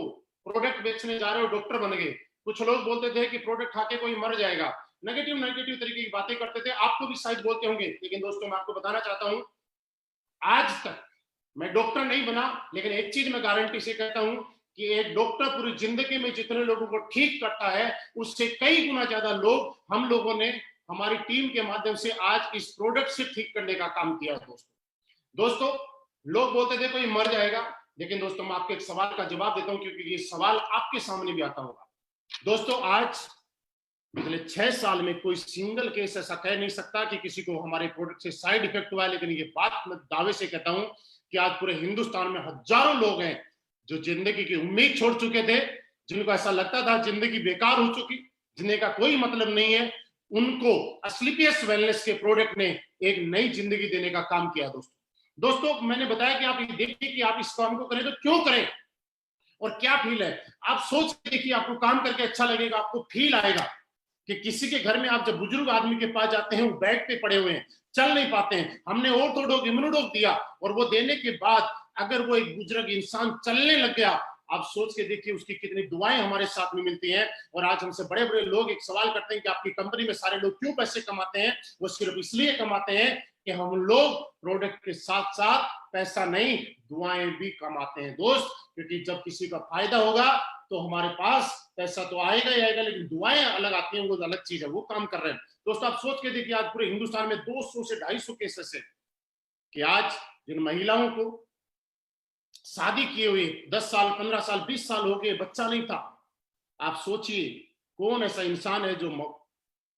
प्रोडक्ट बेचने जा रहे हो, डॉक्टर बन गए। कुछ लोग बोलते थे कि प्रोडक्ट खा के कोई मर जाएगा, नेगेटिव नेगेटिव तरीके की बातें करते थे। आपको भी शायद बोलते होंगे, लेकिन दोस्तों मैं आपको बताना चाहता हूं, आज तक मैं डॉक्टर नहीं बना, लेकिन एक चीज मैं गारंटी से कहता हूं कि एक डॉक्टर पूरी जिंदगी में जितने लोगों को ठीक करता है, उससे कई गुना ज्यादा लोग हम लोगों ने हमारी टीम के माध्यम से आज इस प्रोडक्ट से ठीक करने का काम किया। दोस्तों लोग बोलते थे कोई मर जाएगा, लेकिन दोस्तों मैं आपके एक सवाल का जवाब देता हूं, क्योंकि ये सवाल आपके सामने भी आता होगा। दोस्तों आज पिछले 6 साल में कोई सिंगल केस ऐसा कह नहीं सकता कि किसी को हमारे प्रोडक्ट से साइड इफेक्ट हुआ है। लेकिन ये बात मैं दावे से कहता हूं कि आज पूरे हिंदुस्तान में हजारों लोग हैं जो जिंदगी की उम्मीद छोड़ चुके थे, जिनको ऐसा लगता था जिंदगी बेकार हो चुकी, जिंदगी का कोई मतलब नहीं है, उनको एस्क्लेपियस वेलनेस के प्रोडक्ट ने एक नई जिंदगी देने का काम किया। दोस्तों मैंने बताया कि आप ये देखिए कि आप इस काम को करें तो क्यों करें और क्या फील है। आप सोच के देखिए, आपको काम करके अच्छा लगेगा, आपको फील आएगा कि किसी के घर में आप जब बुजुर्ग आदमी के पास जाते हैं, वो बेड पे पड़े हुए हैं, चल नहीं पाते हैं, हमने ऑर्थोडॉक इम्यूनोडॉक दिया और वो देने के बाद अगर वो एक बुजुर्ग इंसान चलने लग गया, आप सोच के देखिए उसकी कितनी दुआएं हमारे साथ में मिलती हैं। और आज हमसे बड़े बड़े लोग एक सवाल करते हैं कि आपकी कंपनी में सारे लोग क्यों पैसे कमाते हैं। वो सिर्फ इसलिए कमाते हैं कि हम लोग प्रोडक्ट के साथ साथ पैसा नहीं, दुआएं भी कमाते हैं दोस्त। क्योंकि जब किसी का फायदा होगा तो हमारे पास पैसा तो आएगा ही आएगा, लेकिन दुआएं अलग आती हैं, वो अलग चीज है, वो काम कर रहे हैं। दोस्तों आप सोच के देखिए, आज पूरे हिंदुस्तान में 200 से 250 केसेस है कि आज जिन महिलाओं को शादी किए हुए 10 साल 15 साल 20 साल हो गए, बच्चा नहीं था, आप सोचिए कौन ऐसा इंसान है जो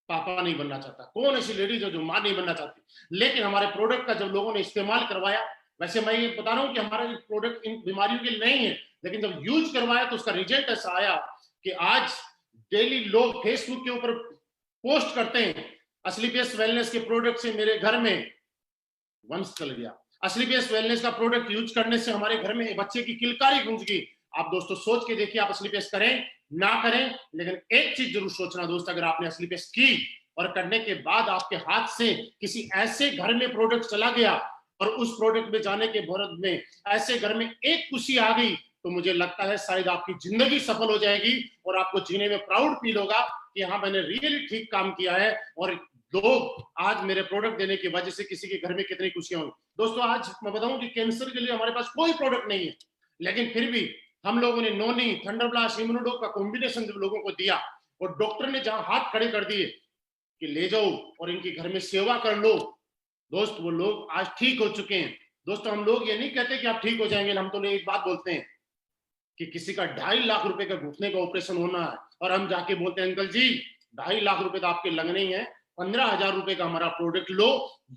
पापा नहीं बनना चाहता, कौन ऐसी लेडीज है जो मां नहीं बनना चाहती। लेकिन हमारे प्रोडक्ट का जब लोगों ने इस्तेमाल करवाया, वैसे मैं ये बता रहा हूं कि हमारा प्रोडक्ट इन बीमारियों के लिए नहीं है, लेकिन जब यूज करवाया तो उसका रिजल्ट ऐसा आया कि आज डेली लोग फेसबुक के ऊपर पोस्ट करते हैं, एस्क्लेपियस वेलनेस के प्रोडक्ट से मेरे घर में वंश चल गया, एस्क्लेपियस वेलनेस का प्रोडक्ट यूज करने से हमारे घर में बच्चे की किलकारी गूंज गई। आप दोस्तों सोच के देखिए, आप एस्क्लेपियस करें ना करें, लेकिन एक चीज जरूर सोचना दोस्त, अगर आपने एस्क्लेपियस की और करने के बाद आपके हाथ से किसी ऐसे घर में प्रोडक्ट चला गया और उस प्रोडक्ट में जाने के भरत में ऐसे घर में एक खुशी आ गई, तो मुझे लगता है शायद आपकी जिंदगी सफल हो जाएगी और आपको जीने में प्राउड फील होगा कि हाँ मैंने रियली ठीक काम किया है। और लोग आज मेरे प्रोडक्ट देने की वजह से किसी के घर में कितनी खुशियां होंगी। दोस्तों आज मैं बताऊं कि कैंसर के लिए हमारे पास कोई प्रोडक्ट नहीं है, लेकिन फिर भी हम लोगों ने नोनी थंडरब्लास्ट इम्यूनोडॉक का कॉम्बिनेशन जब लोगों को दिया और डॉक्टर ने जहां हाथ खड़े कर दिए कि ले जाओ और इनकी घर में सेवा कर लो, दोस्त वो लोग आज ठीक हो चुके हैं। दोस्तों हम लोग ये नहीं कहते कि आप ठीक हो जाएंगे, हम तो एक बात बोलते हैं कि किसी का 2.5 लाख रुपए का घुटने का ऑपरेशन होना है और हम जाके बोलते हैं अंकल जी 2.5 लाख रुपए तो आपके लगने ही है, 15,000 रुपए का हमारा प्रोडक्ट लो,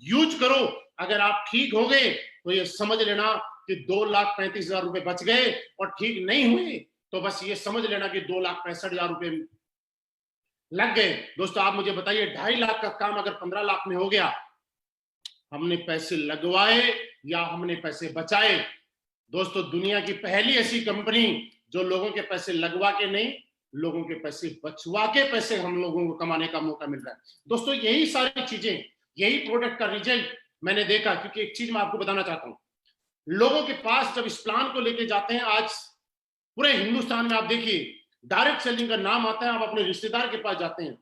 यूज करो, अगर आप ठीक हो गए तो ये समझ लेना कि 2,35,000 रुपए बच गए, और ठीक नहीं हुए तो बस ये समझ लेना कि 2,65,000 रुपए लग गए। दोस्तों आप मुझे बताइए 2.5 लाख का काम अगर 15 लाख में हो गया, हमने पैसे लगवाए या हमने पैसे बचाए? दोस्तों दुनिया की पहली ऐसी कंपनी जो लोगों के पैसे लगवा के नहीं, लोगों के पैसे बचवा के पैसे हम लोगों को कमाने का मौका मिल रहा है। दोस्तों यही सारी चीजें, यही प्रोडक्ट का रिजल्ट मैंने देखा। क्योंकि एक चीज मैं आपको बताना चाहता हूं, लोगों के पास जब इस प्लान को लेके जाते हैं, आज पूरे हिंदुस्तान में आप देखिए डायरेक्ट सेलिंग का नाम आता है, आप अपने रिश्तेदार के पास जाते हैं,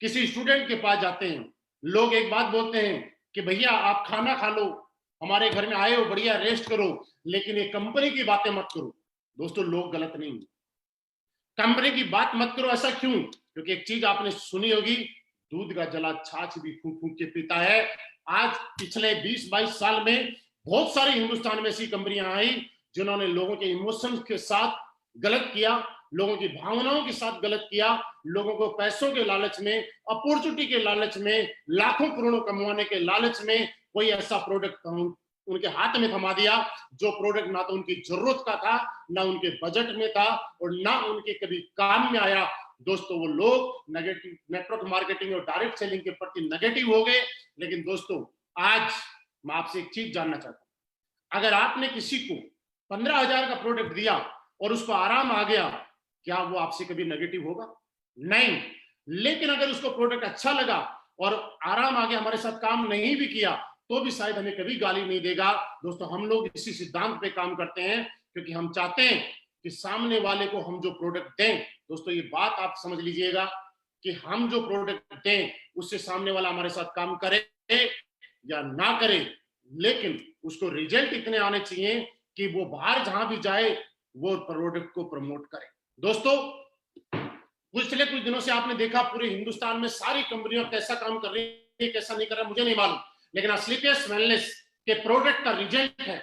किसी स्टूडेंट के पास जाते हैं, लोग एक बात बोलते हैं कि भैया आप खाना खा लो, हमारे घर में आए हो, बढ़िया रेस्ट करो, लेकिन ये कंपनी की बातें मत करो। दोस्तों लोग गलत नहीं, कंपनी की बात मत करो। ऐसा क्यों? क्योंकि एक चीज आपने सुनी होगी, दूध का जला छाछ भी फूंक फूंक के पीता है। आज पिछले 20-22 साल में बहुत सारी हिंदुस्तान में ऐसी कंपनियां आई जिन्होंने लोगों के इमोशंस के साथ गलत किया, लोगों की भावनाओं के साथ गलत किया, लोगों को पैसों के लालच में, अपॉर्चुनिटी के लालच में, लाखों करोड़ों कमाने के लालच में कोई ऐसा प्रोडक्ट उनके हाथ में थमा दिया जो प्रोडक्ट ना तो उनकी जरूरत का था, ना उनके बजट में था और ना उनके कभी काम में आया। दोस्तों वो लोग नेगेटिव नेटवर्क मार्केटिंग और डायरेक्ट सेलिंग के प्रति नेगेटिव हो गए। लेकिन दोस्तों आज मैं आपसे एक चीज जानना चाहता हूं, अगर आपने किसी को 15,000 का प्रोडक्ट दिया और उसको आराम आ गया, क्या वो आपसे कभी नेगेटिव होगा? नहीं। लेकिन अगर उसको प्रोडक्ट अच्छा लगा और आराम आ गया, हमारे साथ काम नहीं भी किया, तो भी शायद हमें कभी गाली नहीं देगा। दोस्तों हम लोग इसी सिद्धांत पे काम करते हैं क्योंकि हम चाहते हैं कि सामने वाले को हम जो प्रोडक्ट दें, दोस्तों ये बात आप समझ लीजिएगा कि हम जो प्रोडक्ट दें उससे सामने वाला हमारे साथ काम करे या ना करे, लेकिन उसको रिजल्ट इतने आने चाहिए कि वो बाहर जहां भी जाए वो प्रोडक्ट को प्रमोट करे। दोस्तों पिछले कुछ दिनों से आपने देखा पूरे हिंदुस्तान में सारी कंपनियां कैसा काम कर रही है, कैसा नहीं कर रहा मुझे नहीं मालूम, लेकिन असलीपियस वेलनेस के प्रोडक्ट का रिजल्ट है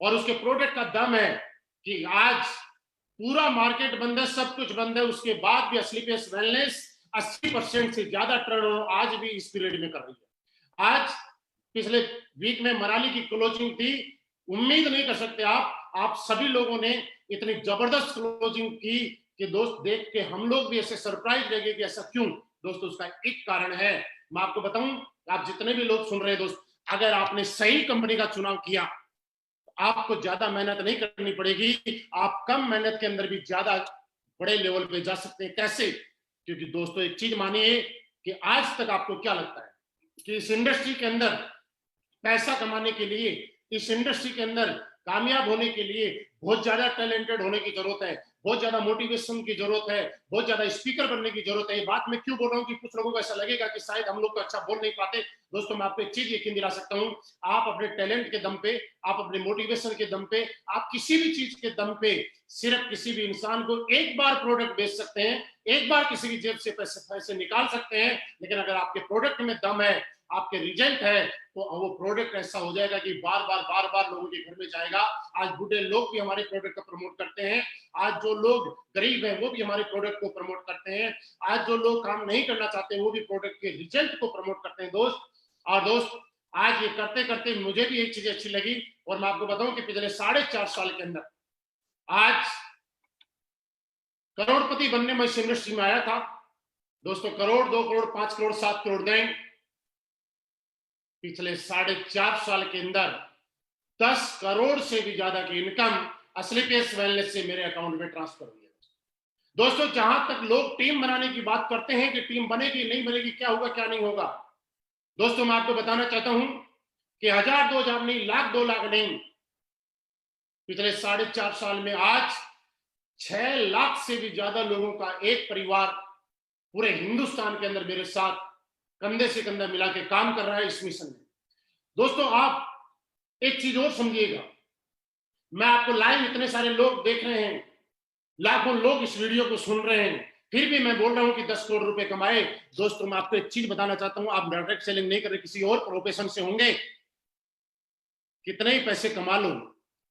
और उसके प्रोडक्ट का दम है कि आज पूरा मार्केट बंद है, सब कुछ बंद है, उसके बाद भी असलीपियस वेलनेस 80% से ज्यादा टर्नओवर आज भी इस पीरियड में कर रही है। आज पिछले वीक में मनाली की क्लोजिंग थी, उम्मीद नहीं कर सकते आप सभी लोगों ने इतनी जबरदस्त क्लोजिंग की कि दोस्त देख के हम लोग भी ऐसे सरप्राइज लगे कि ऐसा क्यों। दोस्तों उसका एक कारण है, मैं आपको बताऊं, आप जितने भी लोग सुन रहे हैं दोस्त, अगर आपने सही कंपनी का चुनाव किया आपको ज्यादा मेहनत नहीं करनी पड़ेगी, आप कम मेहनत के अंदर भी ज्यादा बड़े लेवल पे जा सकते हैं। कैसे? क्योंकि दोस्तों एक चीज मानिए कि आज तक आपको क्या लगता है कि इस इंडस्ट्री के अंदर पैसा कमाने के लिए, इस इंडस्ट्री के अंदर कामयाब होने के लिए बहुत ज्यादा टैलेंटेड होने की जरूरत है, बहुत ज्यादा मोटिवेशन की जरूरत है, बहुत ज्यादा स्पीकर बनने की जरूरत है। ये बात मैं क्यों बोल रहा हूँ कि कुछ लोगों को ऐसा लगेगा कि शायद हम लोग तो अच्छा बोल नहीं पाते। दोस्तों मैं आपको एक चीज यकीन दिला सकता हूँ, आप अपने टैलेंट के दम पे, आप अपने मोटिवेशन के दम पे, आप किसी भी चीज के दम पे सिर्फ किसी भी इंसान को एक बार प्रोडक्ट बेच सकते हैं, एक बार किसी की जेब से पैसे निकाल सकते हैं। लेकिन अगर आपके प्रोडक्ट में दम है, आपके रिजल्ट है, तो वो प्रोडक्ट ऐसा हो जाएगा कि बार बार लोगों के घर में जाएगा। आज बूढ़े लोग भी हमारे प्रोडक्ट को प्रमोट करते हैं, आज जो लोग गरीब हैं वो भी हमारे प्रोडक्ट को प्रमोट करते हैं, आज जो लोग काम नहीं करना चाहते हैं वो भी प्रोडक्ट के रिजल्ट को प्रमोट करते हैं दोस्त। और दोस्त आज ये करते करते मुझे भी एक चीज अच्छी लगी और मैं आपको बताऊं कि पिछले 4.5 साल के अंदर आज करोड़पति बनने में इस इंडस्ट्री में आया था। दोस्तों करोड़, 2 करोड़, 5 करोड़, 7 करोड़ दें, पिछले 4.5 साल के अंदर 10 करोड़ से भी ज्यादा की इनकम असलीपियस वेलनेस से मेरे अकाउंट में ट्रांसफर हुई है। दोस्तों जहां तक लोग टीम बनाने की बात करते हैं कि टीम बनेगी नहीं बनेगी, क्या होगा क्या नहीं होगा, दोस्तों मैं आपको बताना चाहता हूं कि 1000, 2000 नहीं, लाख, 2 लाख नहीं, पिछले 4.5 साल में आज 6 लाख से भी ज्यादा लोगों का एक परिवार पूरे हिंदुस्तान के अंदर मेरे साथ कंधे से कंधा मिला के काम कर रहा है इस मिशन में। दोस्तों आप एक चीज और समझिएगा, मैं आपको लाइव इतने सारे लोग देख रहे हैं, लाखों लोग इस वीडियो को सुन रहे हैं, फिर भी मैं बोल रहा हूं कि 10 करोड़ रुपए कमाए। दोस्तों मैं आपको एक चीज बताना चाहता हूं, आप डायरेक्ट सेलिंग नहीं कर रहे, किसी और प्रोफेशन से होंगे, कितने ही पैसे कमा लो,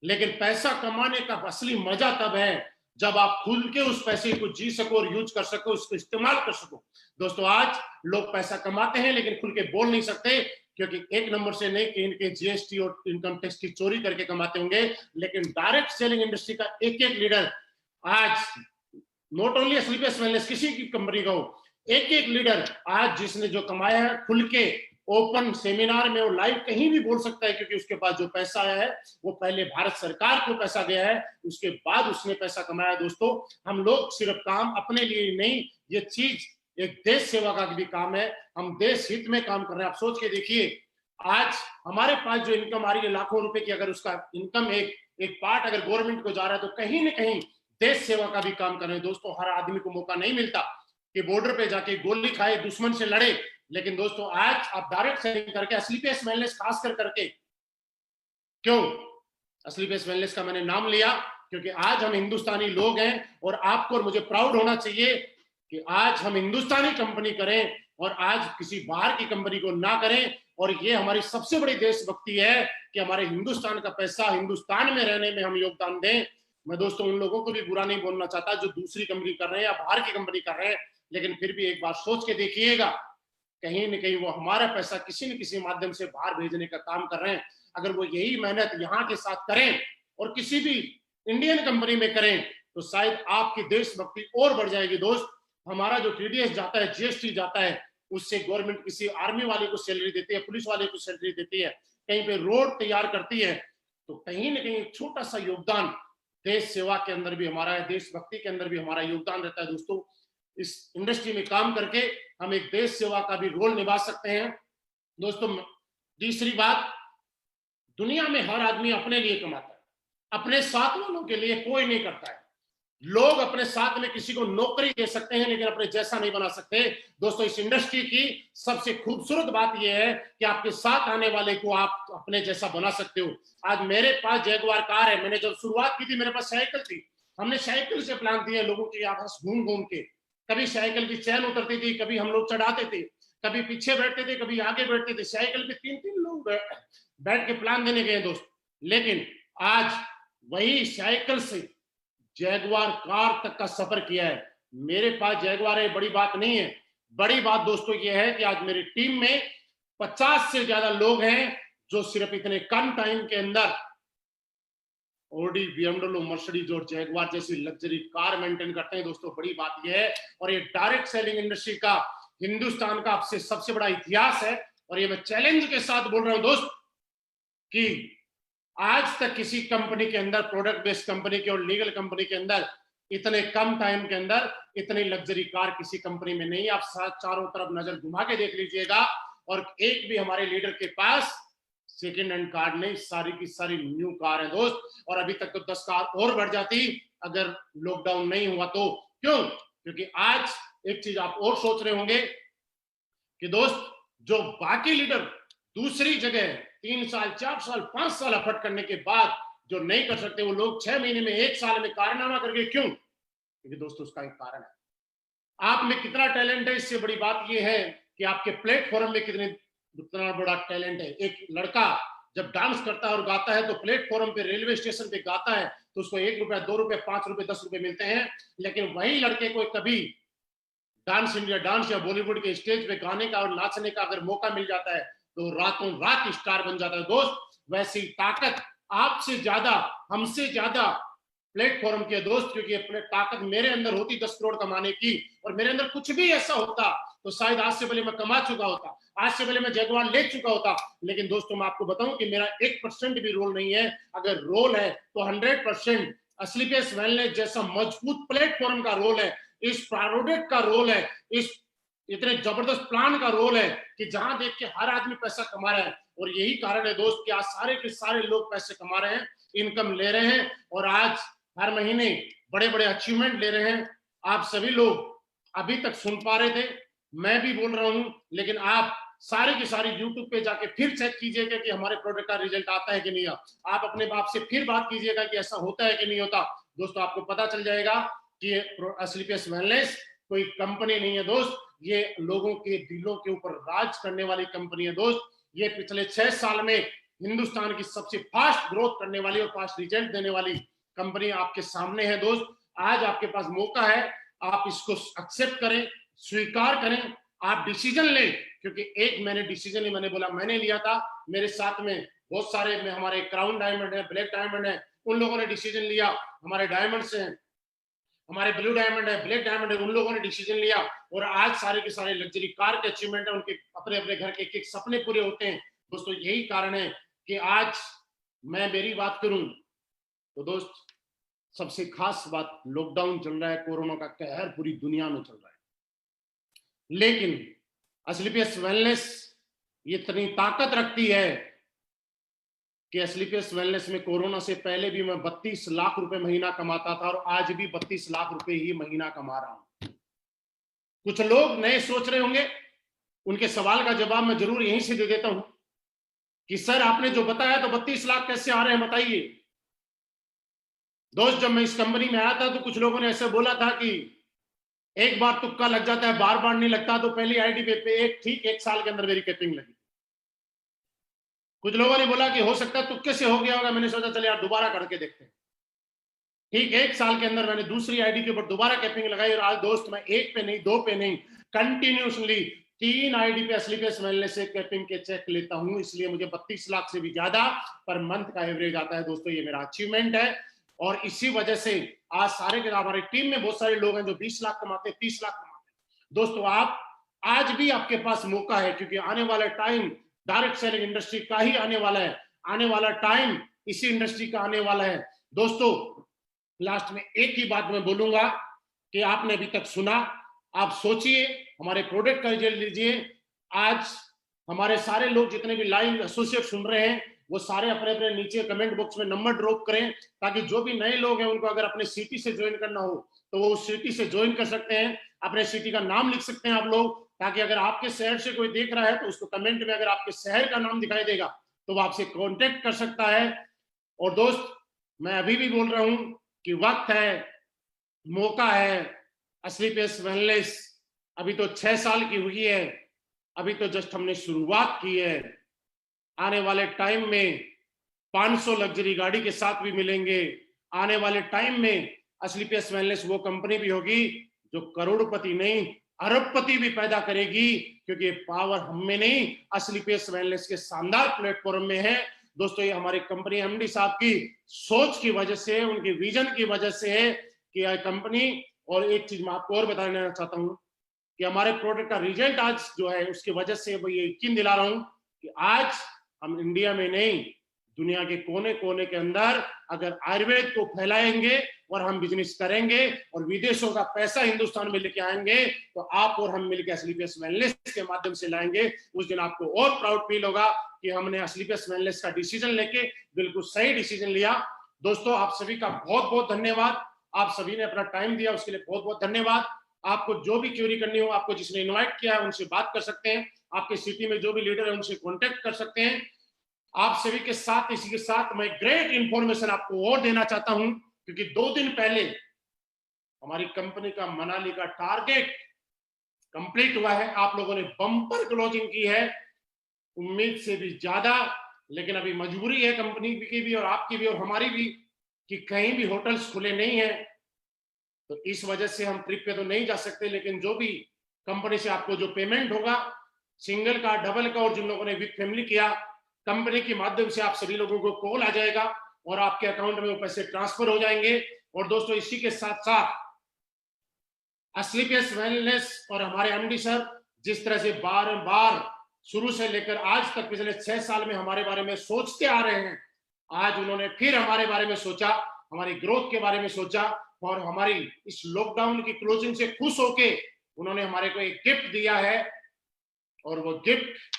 लेकिन पैसा कमाने का असली मजा तब है जब आप खुल के उस पैसे को जी सको और यूज कर सको, उसको इस्तेमाल कर सको। दोस्तों आज लोग पैसा कमाते हैं लेकिन खुल के बोल नहीं सकते, क्योंकि एक नंबर से नहीं कि इनके जीएसटी और इनकम टैक्स की चोरी करके कमाते होंगे। लेकिन डायरेक्ट सेलिंग इंडस्ट्री का एक एक लीडर आज, नॉट ओनली असलीपियस वेलनेस, किसी की कंपनी का हो, एक एक लीडर आज जिसने जो कमाया है खुल के ओपन सेमिनार में वो लाइव कहीं भी बोल सकता है, क्योंकि उसके पास जो पैसा आया है वो पहले भारत सरकार को पैसा गया है, उसके बाद उसने पैसा कमाया। दोस्तों हम लोग सिर्फ काम अपने लिए नहीं, ये चीज एक देश सेवा का भी काम है, हम देश हित में काम कर रहे हैं। आप सोच के देखिए आज हमारे पास जो इनकम आ रही है लाखों रुपए की, अगर उसका इनकम एक पार्ट अगर गवर्नमेंट को जा रहा है तो कहीं ना कहीं देश सेवा का भी काम कर रहे हैं। दोस्तों हर आदमी को मौका नहीं मिलता कि बॉर्डर पे जाके गोली खाए, दुश्मन से लड़े, लेकिन दोस्तों आज आप डायरेक्ट सेलिंग करके असलीपियस वेलनेस खास करके, क्यों असलीपियस वेलनेस का मैंने नाम लिया, क्योंकि आज हम हिंदुस्तानी लोग हैं और आपको और मुझे प्राउड होना चाहिए कि आज हम हिंदुस्तानी कंपनी करें और आज किसी बाहर की कंपनी को ना करें। और ये हमारी सबसे बड़ी देशभक्ति है कि हमारे हिंदुस्तान का पैसा हिंदुस्तान में रहने में हम योगदान दें। मैं दोस्तों उन लोगों को भी बुरा नहीं बोलना चाहता जो दूसरी कंपनी कर रहे हैं या बाहर की कंपनी कर रहे हैं, लेकिन फिर भी एक बार सोच के देखिएगा, कहीं न कहीं वो हमारा पैसा किसी न किसी माध्यम से बाहर भेजने का काम कर रहे हैं। अगर वो यही मेहनत यहाँ के साथ करें और किसी भी इंडियन कंपनी में करें तो शायद आपकी देशभक्ति और बढ़ जाएगी। दोस्त, हमारा जो टीडीएस जाता है, जीएसटी जाता है, उससे गवर्नमेंट किसी आर्मी वाले को सैलरी देती है, पुलिस वाले को सैलरी देती है, कहीं पे रोड तैयार करती है, तो कहीं ना कहीं छोटा सा योगदान देश सेवा के अंदर भी हमारा है, देशभक्ति के अंदर भी हमारा योगदान रहता है। दोस्तों, इस इंडस्ट्री में काम करके हम एक देश सेवा का भी रोल निभा सकते हैं। दोस्तों, तीसरी बात, दुनिया में हर आदमी अपने लिए कमाता है, अपने साथ वालों के लिए कोई नहीं करता है। लोग अपने साथ में किसी को नौकरी दे सकते हैं लेकिन अपने जैसा नहीं बना सकते। दोस्तों, इस इंडस्ट्री की सबसे खूबसूरत बात यह है कि आपके साथ आने वाले को आप अपने जैसा बना सकते हो। आज मेरे पास जैगुआर कार है, मैंने जब शुरुआत की थी मेरे पास साइकिल थी, हमने साइकिल से प्लान दिए लोगों की आपस घूम घूम के, कभी साइकिल की चैन उतरती थी, कभी हम लोग चढ़ाते थे, कभी पीछे बैठते थे, कभी आगे बैठते थे, साइकिल पे 3-3 लोग बैठ के प्लान देने गए दोस्त। लेकिन आज वही साइकिल से जैगुआर कार तक का सफर किया है। मेरे पास जैगुआर है, बड़ी बात नहीं है। बड़ी बात दोस्तों ये है कि आज मेरी टीम में 50 से ज्यादा लोग हैं जो सिर्फ इतने कम टाइम के अंदर ऑडी, बीएमडब्ल्यू, मर्सिडीज और जैगुआर जैसी लग्जरी कार मेंटेन करते हैं। दोस्तों, बड़ी बात यह है, और ये डायरेक्ट सेलिंग इंडस्ट्री का हिंदुस्तान का आपसे सबसे बड़ा इतिहास है। और ये मैं चैलेंज के साथ बोल रहा हूं दोस्त कि आज तक किसी कंपनी के अंदर, प्रोडक्ट बेस्ड कंपनी के और लीगल कंपनी के अंदर, इतने कम टाइम के अंदर इतनी लग्जरी कार किसी कंपनी में नहीं। आप चारों तरफ नजर घुमा के देख लीजिएगा और एक भी हमारे लीडर के पास सेकेंड हैंड कार नहीं, सारी की सारी न्यू कार है दोस्त। और अभी तक तो 10 कार और बढ़ जाती अगर लॉकडाउन नहीं हुआ तो। क्यों? क्योंकि आज एक चीज आप और सोच रहे होंगे कि दोस्त, जो बाकी लीडर दूसरी जगह 3 साल, 4 साल, 5 साल एफर्ट करने के बाद जो नहीं कर सकते, वो लोग 6 महीने में, 1 साल में कारनामा करके क्यों? क्योंकि दोस्तों उसका एक कारण है, आप में कितना टैलेंट है। इससे बड़ी बात यह है कि आपके प्लेटफॉर्म में कितना बड़ा टैलेंट है। एक लड़का जब डांस करता है और गाता है तो प्लेटफॉर्म पे, रेलवे स्टेशन पे गाता है तो उसको 1 रुपया, 2 रुपए, 5 रुपए, 10 रुपए मिलते हैं। लेकिन वही लड़के को कभी डांस इंडिया डांस या बॉलीवुड के स्टेज पे गाने का और नाचने का अगर मौका मिल जाता है तो रातों रात स्टार बन जाता है। दोस्त, वैसी ताकत आपसे ज्यादा, हमसे ज्यादा प्लेटफॉर्म के दोस्त, क्योंकि अपने ताकत मेरे अंदर होती 10 करोड़ कमाने की, और मेरे अंदर कुछ भी ऐसा होता तो शायद आज से पहले मैं कमा चुका होता, आज से पहले मैं जैगुआर ले चुका होता। लेकिन दोस्तों, मैं आपको बताऊं कि मेरा 1% भी रोल नहीं है। अगर रोल है तो 100% एस्क्लेपियस वेलनेस जैसा मजबूत प्लेटफॉर्म का रोल है, इस प्रोडक्ट का रोल है, इस इतने जबरदस्त प्लान का रोल है कि जहां देख के हर आदमी पैसा कमा रहा है। और यही कारण है दोस्त कि आज सारे के सारे लोग पैसे कमा रहे हैं, इनकम ले रहे हैं, और आज हर महीने बड़े बड़े अचीवमेंट ले रहे हैं। आप सभी लोग अभी तक सुन पा रहे थे, मैं भी बोल रहा हूं, लेकिन आप सारे के सारे यूट्यूब पे जाके फिर चेक कीजिएगा कि हमारे प्रोडक्ट का रिजल्ट आता है कि नहीं। आप अपने बाप से फिर बात कीजिएगा कि ऐसा होता है कि नहीं होता। दोस्तों, आपको पता चल जाएगा कि एस्क्लेपियस वेलनेस कोई कंपनी नहीं है दोस्त, ये लोगों के दिलों के ऊपर राज करने वाली कंपनी है दोस्त। ये पिछले 6 साल में हिंदुस्तान की सबसे फास्ट ग्रोथ करने वाली और फास्ट रिजल्ट देने वाली कंपनी आपके सामने है दोस्त। आज आपके पास मौका है, आप इसको एक्सेप्ट करें, स्वीकार करें, आप डिसीजन लें। क्योंकि एक मैंने डिसीजन ही, मैंने बोला, मैंने लिया था, मेरे साथ में बहुत सारे में हमारे क्राउन डायमंड है, ब्लैक डायमंड है, उन लोगों ने डिसीजन लिया, हमारे डायमंड्स हैं, हमारे ब्लू डायमंड है, ब्लैक डायमंड है, उन लोगों ने डिसीजन लिया। और आज सारे के सारे लग्जरी कार के अचीवमेंट है, उनके अपने अपने घर के एक सपने पूरे होते हैं। दोस्तों, यही कारण है कि आज मैं मेरी बात करूं तो दोस्त, सबसे खास बात, लॉकडाउन चल रहा है, कोरोना का कहर पूरी दुनिया में चल रहा है, लेकिन एस्क्लेपियस वेलनेस इतनी ताकत रखती है कि एस्क्लेपियस वेलनेस में कोरोना से पहले भी मैं 32 लाख रुपए महीना कमाता था और आज भी 32 लाख रुपए ही महीना कमा रहा हूं। कुछ लोग नए सोच रहे होंगे, उनके सवाल का जवाब मैं जरूर यहीं से दे देता हूं कि सर आपने जो बताया तो 32 लाख कैसे आ रहे हैं बताइए। दोस्त, जब मैं इस कंपनी में आया था तो कुछ लोगों ने ऐसे बोला था कि एक बार तुक्का लग जाता है, बार बार नहीं लगता। तो पहली आईडी पे एक ठीक 1 साल के अंदर मेरी कैपिंग लगी। कुछ लोगों ने बोला कि हो सकता है तुक्के से हो गया होगा, मैंने सोचा चले यार दोबारा करके देखते हैं। ठीक 1 साल के अंदर मैंने दूसरी आईडी के ऊपर दोबारा कैपिंग लगाई और आज दोस्त मैं 1 पे नहीं 2 पे नहीं कंटिन्यूसली 3 आईडी पे असली पे मिलने से कैपिंग के चेक लेता हूं, इसलिए मुझे 32 लाख से भी ज्यादा पर मंथ का एवरेज आता है। दोस्तों ये मेरा अचीवमेंट है और इसी वजह से आज सारे के हमारी टीम में बहुत सारे लोग हैं जो 20 लाख कमाते हैं, 30 लाख कमाते हैं। दोस्तों आप आज भी आपके पास मौका है, क्योंकि आने वाला टाइम डायरेक्ट सेलिंग इंडस्ट्री का ही आने वाला है, आने वाला टाइम इसी इंडस्ट्री का आने वाला है। दोस्तों लास्ट में एक ही बात मैं बोलूंगा कि आपने अभी तक सुना, आप सोचिए, हमारे प्रोडक्ट का रिजल्ट लीजिए। आज हमारे सारे लोग जितने भी लाइव एसोसिएट सुन रहे हैं वो सारे अपने अपने नीचे कमेंट बॉक्स में नंबर ड्रॉप करें, ताकि जो भी नए लोग हैं उनको अगर अपने सिटी से ज्वाइन करना हो तो वो उस सिटी से ज्वाइन कर सकते हैं। अपने सिटी का नाम लिख सकते हैं आप लोग, ताकि अगर आपके शहर से कोई देख रहा है तो उसको कमेंट में अगर आपके शहर का नाम दिखाई देगा तो वो आपसे कॉन्टेक्ट कर सकता है। और दोस्त मैं अभी भी बोल रहा हूं कि वक्त है, मौका है, असली पेस वेलनेस अभी तो 6 साल की हुई है, अभी तो जस्ट हमने शुरुआत की है। आने वाले टाइम में 500 लग्जरी गाड़ी के साथ भी मिलेंगे। आने वाले टाइम में असली पेस वेलनेस वो कंपनी भी होगी जो करोड़पति नहीं अरबपति भी पैदा करेगी, क्योंकि पावर हम में नहीं असली पेस वेलनेस के शानदार प्लेटफॉर्म में है। दोस्तों ये हमारी कंपनी एमडी साहब की सोच की वजह से, उनके विजन की वजह से है कि यह कंपनी। और एक चीज मैं आपको और बताना चाहता हूं कि हमारे प्रोडक्ट का रिजल्ट आज जो है उसकी वजह से मैं ये यकीन दिला रहा हूं कि आज हम इंडिया में नहीं दुनिया के कोने कोने के अंदर अगर आयुर्वेद को फैलाएंगे और हम बिजनेस करेंगे और विदेशों का पैसा हिंदुस्तान में लेके आएंगे तो आप और हम मिलकर असली पेस वेलनेस के माध्यम से लाएंगे। उस दिन आपको और प्राउड फील होगा कि हमने असली पेस वेलनेस का डिसीजन लेके बिल्कुल सही डिसीजन लिया। दोस्तों आप सभी का बहुत बहुत धन्यवाद, आप सभी ने अपना टाइम दिया उसके लिए बहुत बहुत धन्यवाद। आपको जो भी क्वेरी करनी हो, आपको जिसने इन्वाइट किया है उनसे बात कर सकते हैं, आपके सिटी में जो भी लीडर है उनसे कॉन्टेक्ट कर सकते हैं। आप सभी के साथ इसी के साथ मैं ग्रेट इंफॉर्मेशन आपको और देना चाहता हूं, क्योंकि 2 दिन पहले हमारी कंपनी का मनाली का टारगेट कंप्लीट हुआ है। आप लोगों ने बम्पर क्लोजिंग की है, उम्मीद से भी ज्यादा। लेकिन अभी मजबूरी है कंपनी की भी और आपकी भी और हमारी भी कि कहीं भी होटल्स खुले नहीं है, तो इस वजह से हम ट्रिप पे तो नहीं जा सकते। लेकिन जो भी कंपनी से आपको जो पेमेंट होगा सिंगल का, डबल का, और जिन लोगों ने विद फैमिली किया कंपनी के माध्यम से आप सभी लोगों को कॉल आ जाएगा और आपके अकाउंट में वो पैसे ट्रांसफर हो जाएंगे। और दोस्तों इसी के साथ साथ असली पेस वेलनेस और हमारे एमडी सर जिस तरह से बार बार शुरू से लेकर आज तक पिछले 6 साल में हमारे बारे में सोचते आ रहे हैं, आज उन्होंने फिर हमारे बारे में सोचा, हमारी ग्रोथ के बारे में सोचा और हमारी इस लॉकडाउन की क्लोजिंग से खुश होके उन्होंने हमारे को एक गिफ्ट दिया है। और वो गिफ्ट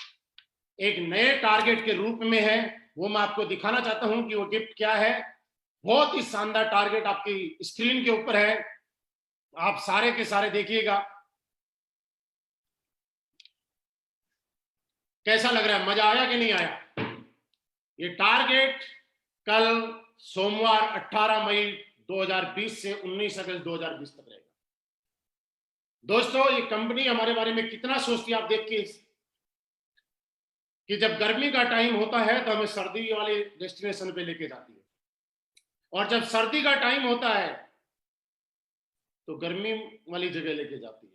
एक नए टारगेट के रूप में है, वो मैं आपको दिखाना चाहता हूं कि वो गिफ्ट क्या है। बहुत ही शानदार टारगेट आपकी स्क्रीन के ऊपर है, आप सारे के सारे देखिएगा। कैसा लग रहा है, मजा आया कि नहीं आया? ये टारगेट कल सोमवार 18 मई 2020 से 19 अगस्त 2020 तक रहेगा। दोस्तों ये कंपनी हमारे बारे में कितना सोचती है आप देखिए कि जब गर्मी का टाइम होता है तो हमें सर्दी वाले डेस्टिनेशन पे लेके जाती है, और जब सर्दी का टाइम होता है तो गर्मी वाली जगह लेके जाती है।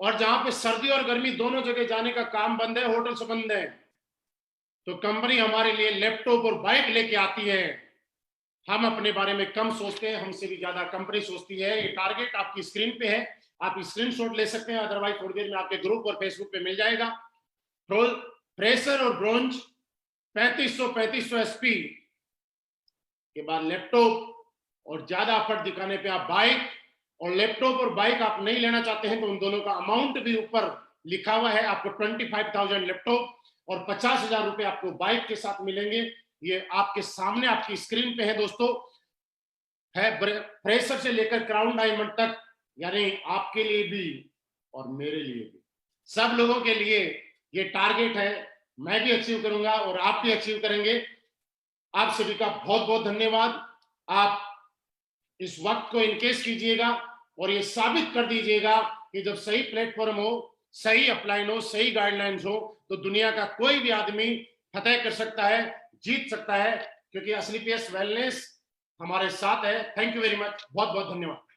और जहां पे सर्दी और गर्मी दोनों जगह जाने का काम बंद है, होटल से बंद है, तो कंपनी हमारे लिए लैपटॉप और बाइक लेके आती है। हम अपने बारे में कम सोचते हैं, हमसे भी ज्यादा कंपनी सोचती है। ये टारगेट आपकी स्क्रीन पे है, आप स्क्रीनशॉट ले सकते हैं, अदरवाइज थोड़ी देर में आपके ग्रुप और फेसबुक पे मिल जाएगा। फ्रेशर और ब्रोंज 3500 एसपी के बाद लैपटॉप, और ज्यादा एफर्ट दिखाने पे आप बाइक, और लैपटॉप और बाइक आप नहीं लेना चाहते हैं तो उन दोनों का अमाउंट भी ऊपर लिखा हुआ है। आपको 25,000 लैपटॉप और 50,000 रुपए आपको बाइक के साथ मिलेंगे। ये आपके सामने आपकी स्क्रीन पे है दोस्तों, है फ्रेशर से लेकर क्राउन डायमंड तक, यानी आपके लिए भी और मेरे लिए भी, सब लोगों के लिए ये टारगेट है। मैं भी अचीव करूंगा और आप भी अचीव करेंगे। आप सभी का बहुत बहुत धन्यवाद। आप इस वक्त को इनकेस कीजिएगा और ये साबित कर दीजिएगा कि जब सही प्लेटफॉर्म हो, सही अपलाइन हो, सही गाइडलाइंस हो, तो दुनिया का कोई भी आदमी फतेह कर सकता है, जीत सकता है, क्योंकि असली PS वेलनेस हमारे साथ है। थैंक यू वेरी मच, बहुत बहुत धन्यवाद।